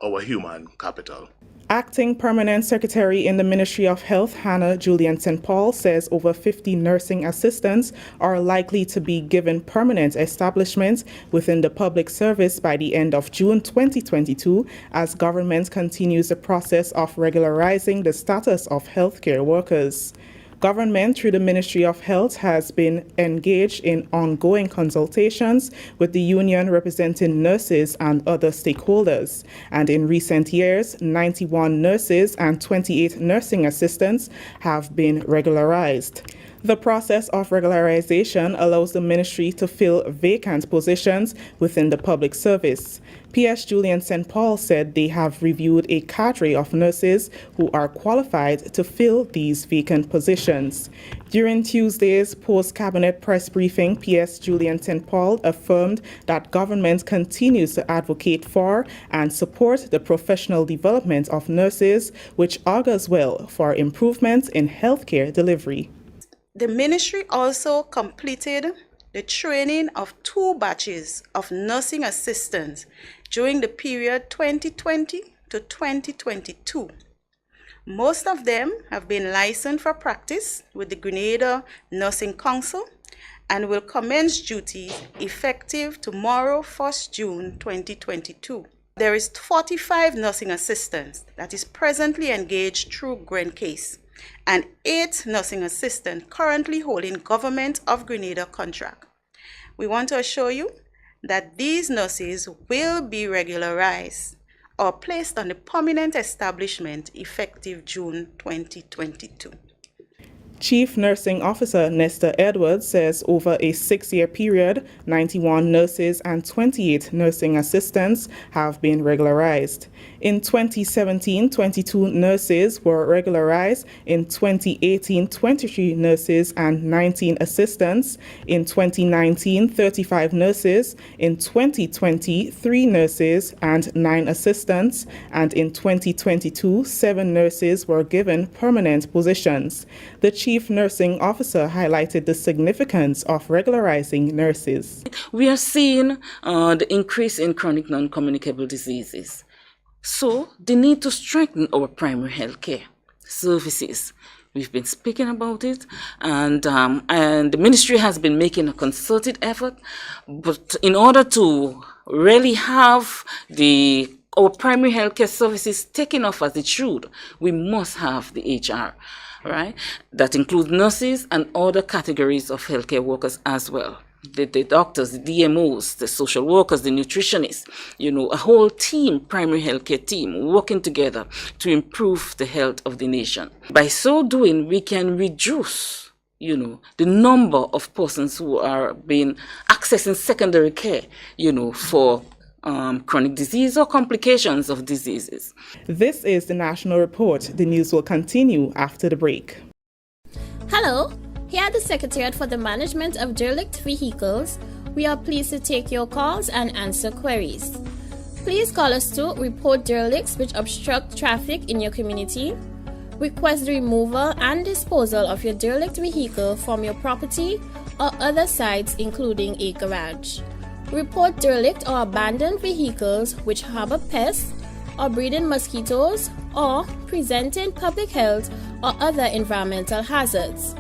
our human capital. Acting Permanent Secretary in the Ministry of Health, Hannah Julian St. Paul, says over 50 nursing assistants are likely to be given permanent establishments within the public service by the end of June 2022 as government continues the process of regularizing the status of healthcare workers. Government, through the Ministry of Health, has been engaged in ongoing consultations with the union representing nurses and other stakeholders. And in recent years, 91 nurses and 28 nursing assistants have been regularized. The process of regularization allows the ministry to fill vacant positions within the public service. PS Julian St. Paul said they have reviewed a cadre of nurses who are qualified to fill these vacant positions. During Tuesday's post-cabinet press briefing, PS Julian St. Paul affirmed that government continues to advocate for and support the professional development of nurses, which augurs well for improvements in healthcare delivery. The ministry also completed the training of 2 batches of nursing assistants during the period 2020 to 2022. Most of them have been licensed for practice with the Grenada Nursing Council and will commence duties effective tomorrow, 1st June 2022. There is 45 nursing assistants that is presently engaged through Grencase, and 8 nursing assistants currently holding Government of Grenada contract. We want to assure you that these nurses will be regularized or placed on the permanent establishment effective June 2022. Chief Nursing Officer Nestor Edwards says over a 6-year period, 91 nurses and 28 nursing assistants have been regularized. In 2017, 22 nurses were regularized. In 2018, 23 nurses and 19 assistants. In 2019, 35 nurses. In 2020, 3 nurses and 9 assistants. And in 2022, 7 nurses were given permanent positions. The Chief Chief Nursing Officer highlighted the significance of regularizing nurses. We are seeing the increase in chronic non-communicable diseases. So the need to strengthen our primary health care services. We've been speaking about it, and the ministry has been making a concerted effort. But in order to really have our primary healthcare services taken off as it should, we must have the HR, right? That includes nurses and other categories of healthcare workers as well. The doctors, the DMOs, the social workers, the nutritionists, a whole team, primary healthcare team, working together to improve the health of the nation. By so doing, we can reduce, the number of persons who are being accessing secondary care, for chronic disease or complications of diseases. This is the National Report. The news will continue after the break. Hello. Here at the Secretariat for the Management of Derelict Vehicles, we are pleased to take your calls and answer queries. Please call us to report derelicts which obstruct traffic in your community, request the removal and disposal of your derelict vehicle from your property or other sites including a garage. Report derelict or abandoned vehicles which harbor pests or breeding mosquitoes or presenting public health or other environmental hazards.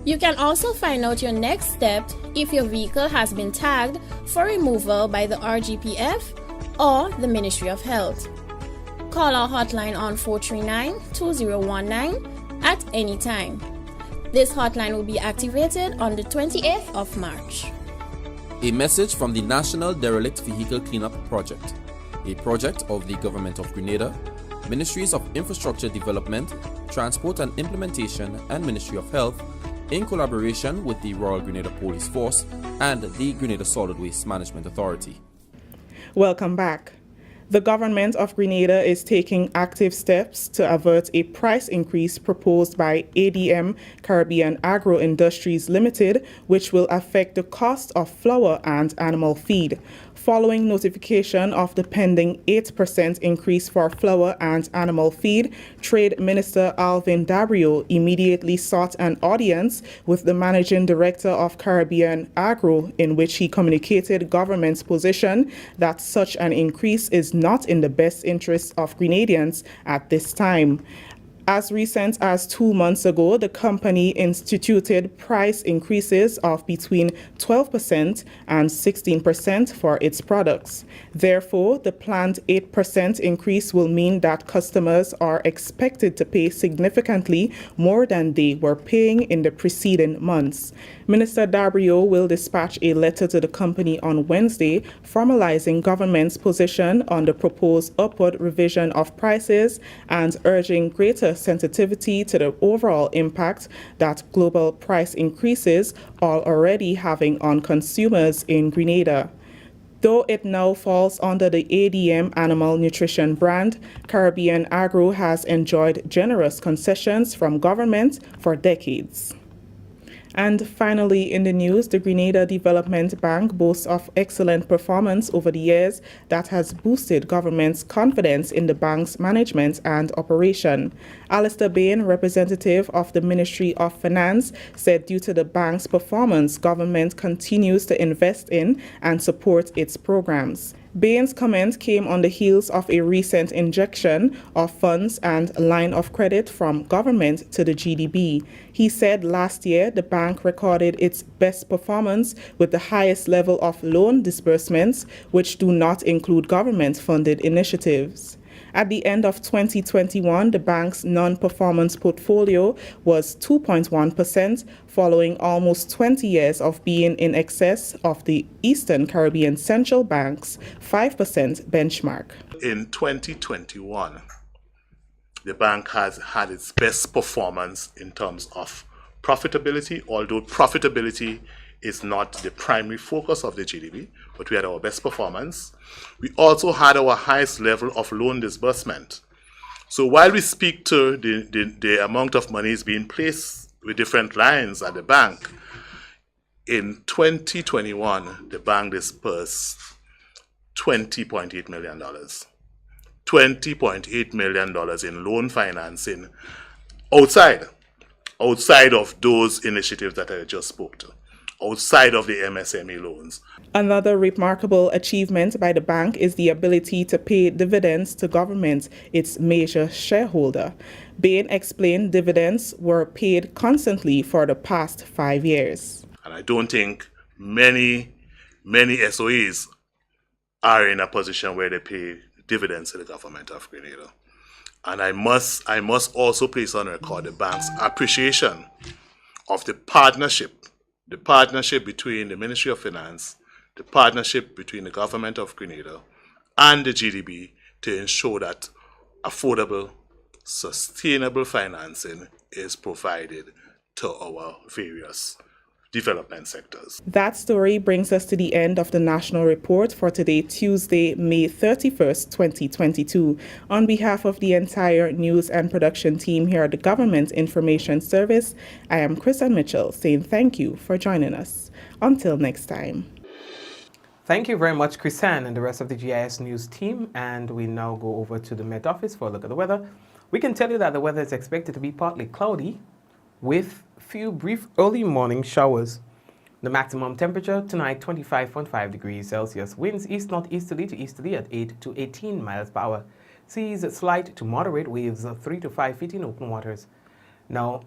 You can also find out your next step if your vehicle has been tagged for removal by the RGPF or the Ministry of Health. Call our hotline on 439-2019 at any time. This hotline will be activated on the 28th of March. A message from the National Derelict Vehicle Cleanup Project, a project of the Government of Grenada, Ministries of Infrastructure Development, Transport and Implementation, and Ministry of Health, in collaboration with the Royal Grenada Police Force and the Grenada Solid Waste Management Authority. Welcome back. The government of Grenada is taking active steps to avert a price increase proposed by ADM Caribbean Agro Industries Limited, which will affect the cost of flour and animal feed. Following notification of the pending 8% increase for flour and animal feed, Trade Minister Alvin Dabrio immediately sought an audience with the Managing Director of Caribbean Agro, in which he communicated government's position that such an increase is not in the best interest of Grenadians at this time. As recent as 2 months ago, the company instituted price increases of between 12% and 16% for its products. Therefore, the planned 8% increase will mean that customers are expected to pay significantly more than they were paying in the preceding months. Minister Dabrio will dispatch a letter to the company on Wednesday formalizing government's position on the proposed upward revision of prices and urging greater sensitivity to the overall impact that global price increases are already having on consumers in Grenada. Though it now falls under the ADM Animal Nutrition brand, Caribbean Agro has enjoyed generous concessions from government for decades. And finally, in the news, the Grenada Development Bank boasts of excellent performance over the years that has boosted government's confidence in the bank's management and operation. Alistair Bain, representative of the Ministry of Finance, said due to the bank's performance, government continues to invest in and support its programs. Bain's comment came on the heels of a recent injection of funds and line of credit from government to the GDB. He said last year the bank recorded its best performance with the highest level of loan disbursements, which do not include government-funded initiatives. At the end of 2021, the bank's non-performance portfolio was 2.1%, following almost 20 years of being in excess of the Eastern Caribbean Central Bank's 5% benchmark. In 2021, the bank has had its best performance in terms of profitability, although profitability is not the primary focus of the GDP, but we had our best performance. We also had our highest level of loan disbursement. So while we speak to the amount of money is being placed with different lines at the bank, in 2021, the bank disbursed $20.8 million. $20.8 million in loan financing outside outside of those initiatives that I just spoke to, outside of the MSME loans. Another remarkable achievement by the bank is the ability to pay dividends to government, its major shareholder. Bain explained dividends were paid constantly for the past 5 years. And I don't think many SOEs are in a position where they pay dividends to the government of Grenada. And I must also place on record the bank's appreciation of the partnership between the Ministry of Finance, the partnership between the government of Grenada and the GDB to ensure that affordable, sustainable financing is provided to our various development sectors. That story brings us to the end of the National Report for today, Tuesday, May 31st, 2022. On behalf of the entire news and production team here at the Government Information Service, I am Chrisann Mitchell saying thank you for joining us. Until next time. Thank you very much, Chrisann and the rest of the GIS News team. And we now go over to the Met Office for a look at the weather. We can tell you that the weather is expected to be partly cloudy with few brief early morning showers. The maximum temperature tonight 25.5 degrees Celsius. Winds east-northeasterly to easterly at 8 to 18 miles per hour. Seas slight to moderate, waves 3 to 5 feet in open waters. Now,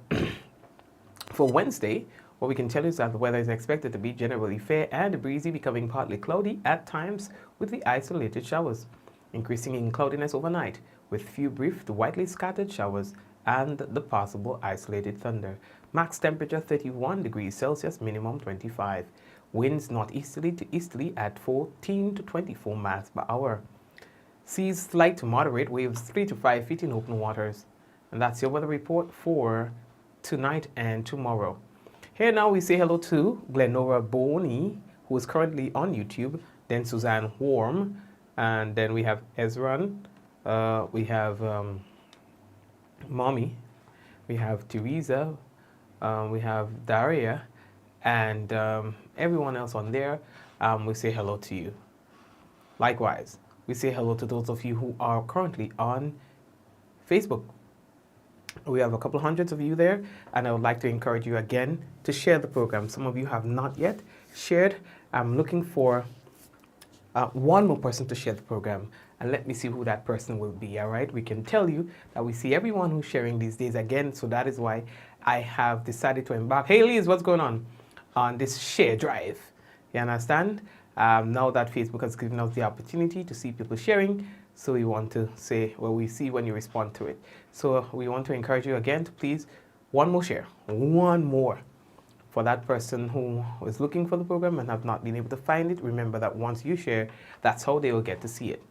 for Wednesday, what we can tell you is that the weather is expected to be generally fair and breezy, becoming partly cloudy at times with the isolated showers, increasing in cloudiness overnight with few brief to widely scattered showers and the possible isolated thunder. Max temperature 31 degrees Celsius, minimum 25. Winds northeasterly to easterly at 14 to 24 miles per hour. Seas slight to moderate, waves 3 to 5 feet in open waters. And that's your weather report for tonight and tomorrow. Here now we say hello to Glenora Boney, who is currently on YouTube, then Suzanne Worm, and then we have Ezran, we have Mommy, we have Teresa, we have Daria, and everyone else on there. We say hello to you. Likewise, we say hello to those of you who are currently on Facebook. We have a couple hundreds of you there, and I would like to encourage you again to share the program. Some of you have not yet shared. I'm looking for one more person to share the program, and let me see who that person will be. All right, we can tell you that we see everyone who's sharing these days again, so that is why I have decided to embark. Hey Liz, what's going on this share drive? You understand? Now that Facebook has given us the opportunity to see people sharing, so we want to say, well, we see when you respond to it. So we want to encourage you again to please, one more share, one more. For that person who was looking for the program and have not been able to find it, remember that once you share, that's how they will get to see it.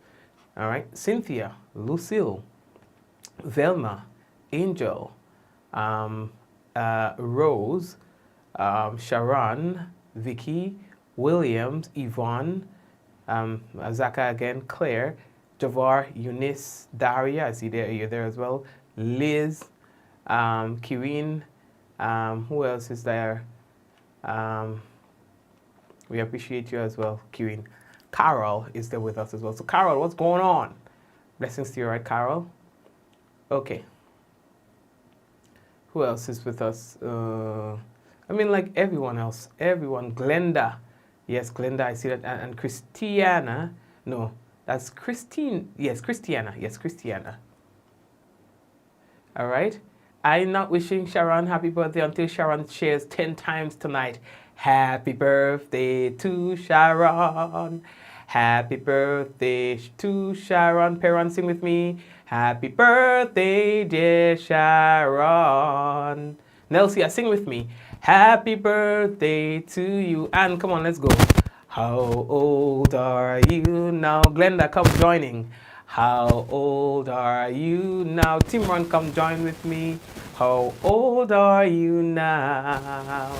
All right, Cynthia, Lucille, Velma, Angel, Rose, Sharon, Vicky, Williams, Yvonne, Zaka again, Claire, Javar, Eunice, Daria, I see there, you're there as well, Liz, Kirin, who else is there? We appreciate you as well, Kirin. Carol is there with us as well. So Carol, what's going on? Blessings to you, right, Carol? Okay. Who else is with us? I mean, like everyone else. Everyone. Glenda. Yes, Glenda, I see that. And Christiana. No, that's Christine. Yes, Christiana. Yes, Christiana. All right. I'm not wishing Sharon happy birthday until Sharon shares 10 times tonight. Happy birthday to Sharon. Happy birthday to Sharon. Parents, sing with me. Happy birthday, dear Sharon. Nelsia, sing with me. Happy birthday to you. And come on, let's go. How old are you now? Glenda, come joining. How old are you now? Timron, come join with me. How old are you now?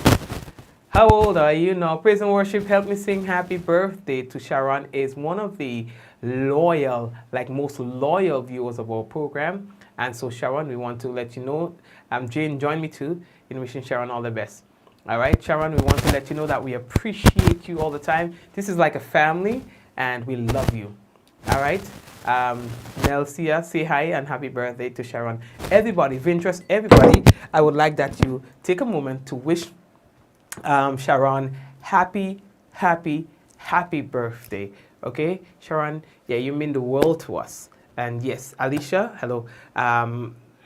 How old are you now? Praise and worship, help me sing happy birthday to Sharon is one of the loyal, like most loyal viewers of our program. And so Sharon, we want to let you know, Jane, join me too in wishing Sharon all the best. All right, Sharon, we want to let you know that we appreciate you all the time. This is like a family and we love you. All right. Nelsia, say hi and happy birthday to Sharon. Everybody, of interest, everybody, I would like that you take a moment to wish Sharon happy birthday. Okay, Sharon, yeah, you mean the world to us. And yes, Alicia, hello.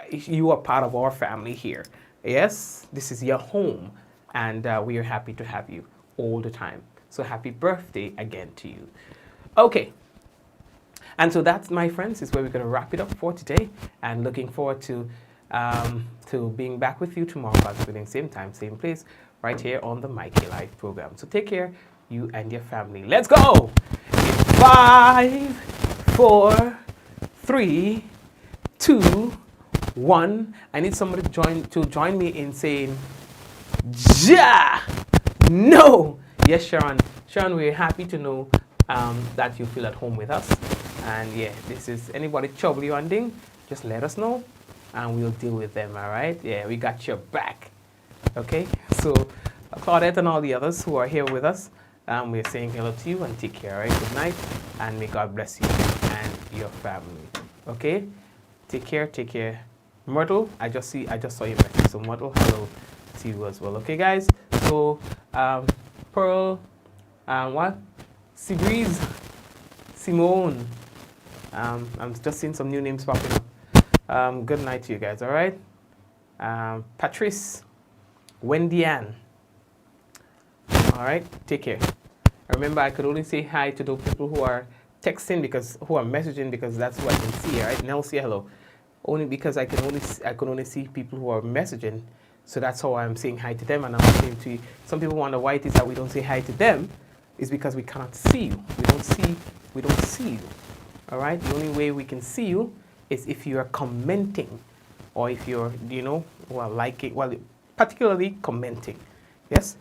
You are part of our family here. Yes, this is your home, and we are happy to have you all the time. So happy birthday again to you. Okay. And so that's, my friends, is where we're going to wrap it up for today. And looking forward to being back with you tomorrow, God's willing, same time, same place, right here on the Mikey Live program. So take care, you and your family. Let's go! In 5, 4, 3, 2, 1. I need somebody to join me in saying, Ja! No! Yes, Sharon. Sharon, we're happy to know that you feel at home with us. And yeah, this is anybody trouble you on ding, just let us know and we'll deal with them, all right? Yeah, we got your back. Okay, so Claudette and all the others who are here with us, we're saying hello to you and take care, all right? Good night, and may God bless you and your family. Okay, take care. Myrtle, I just saw your message. So Myrtle, hello to you as well. Okay, guys. So Pearl, what? Seabreeze, Simone. I'm just seeing some new names popping up. Good night to you guys, all right? Patrice, Wendy Ann. All right, take care. Remember, I could only say hi to those people who are texting who are messaging because that's who I can see, all right? Nelsie, hello. Only because I can only see people who are messaging, so that's how I'm saying hi to them. And I'm saying to you, some people wonder why it is that we don't say hi to them. Is because we cannot see you. We don't see you. All right. The only way we can see you is if you are commenting, or if you're, liking, particularly commenting. Yes.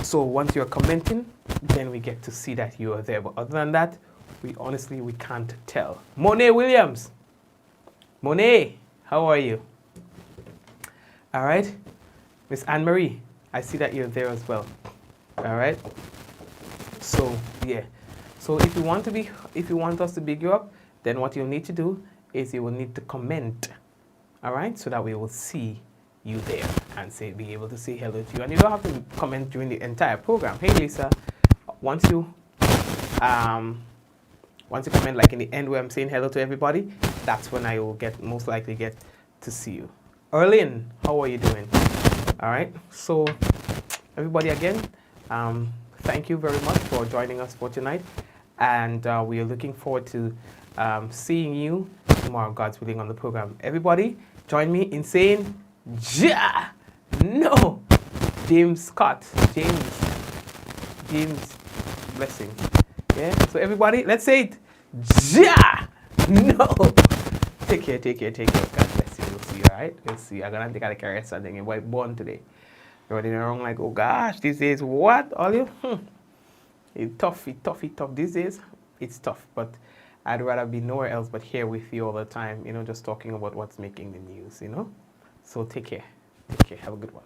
So once you're commenting, then we get to see that you are there. But other than that, we can't tell. Monet Williams. Monet, how are you? All right. Miss Anne-Marie, I see that you're there as well. All right. So yeah. So if you want us to big you up, then what you'll need to do is you will need to comment. All right, so that we will see you there and be able to say hello to you. And you don't have to comment during the entire program. Hey Lisa, once you comment like in the end where I'm saying hello to everybody, that's when I will most likely get to see you. Erlyn, how are you doing? All right, so everybody again, thank you very much for joining us for tonight. And we are looking forward to seeing you tomorrow, God's willing, on the program. Everybody, join me in saying, Ja! No! James Scott. James Blessing. Yeah? So everybody, let's say it. Ja! No! Take care. God bless you. We'll see you, all right? We'll see. I'm going to take a carry something. You're born today. You're running around like, oh gosh, these days, what? All you? It's tough. These days, it's tough. But I'd rather be nowhere else but here with you all the time, just talking about what's making the news, So take care. Have a good one.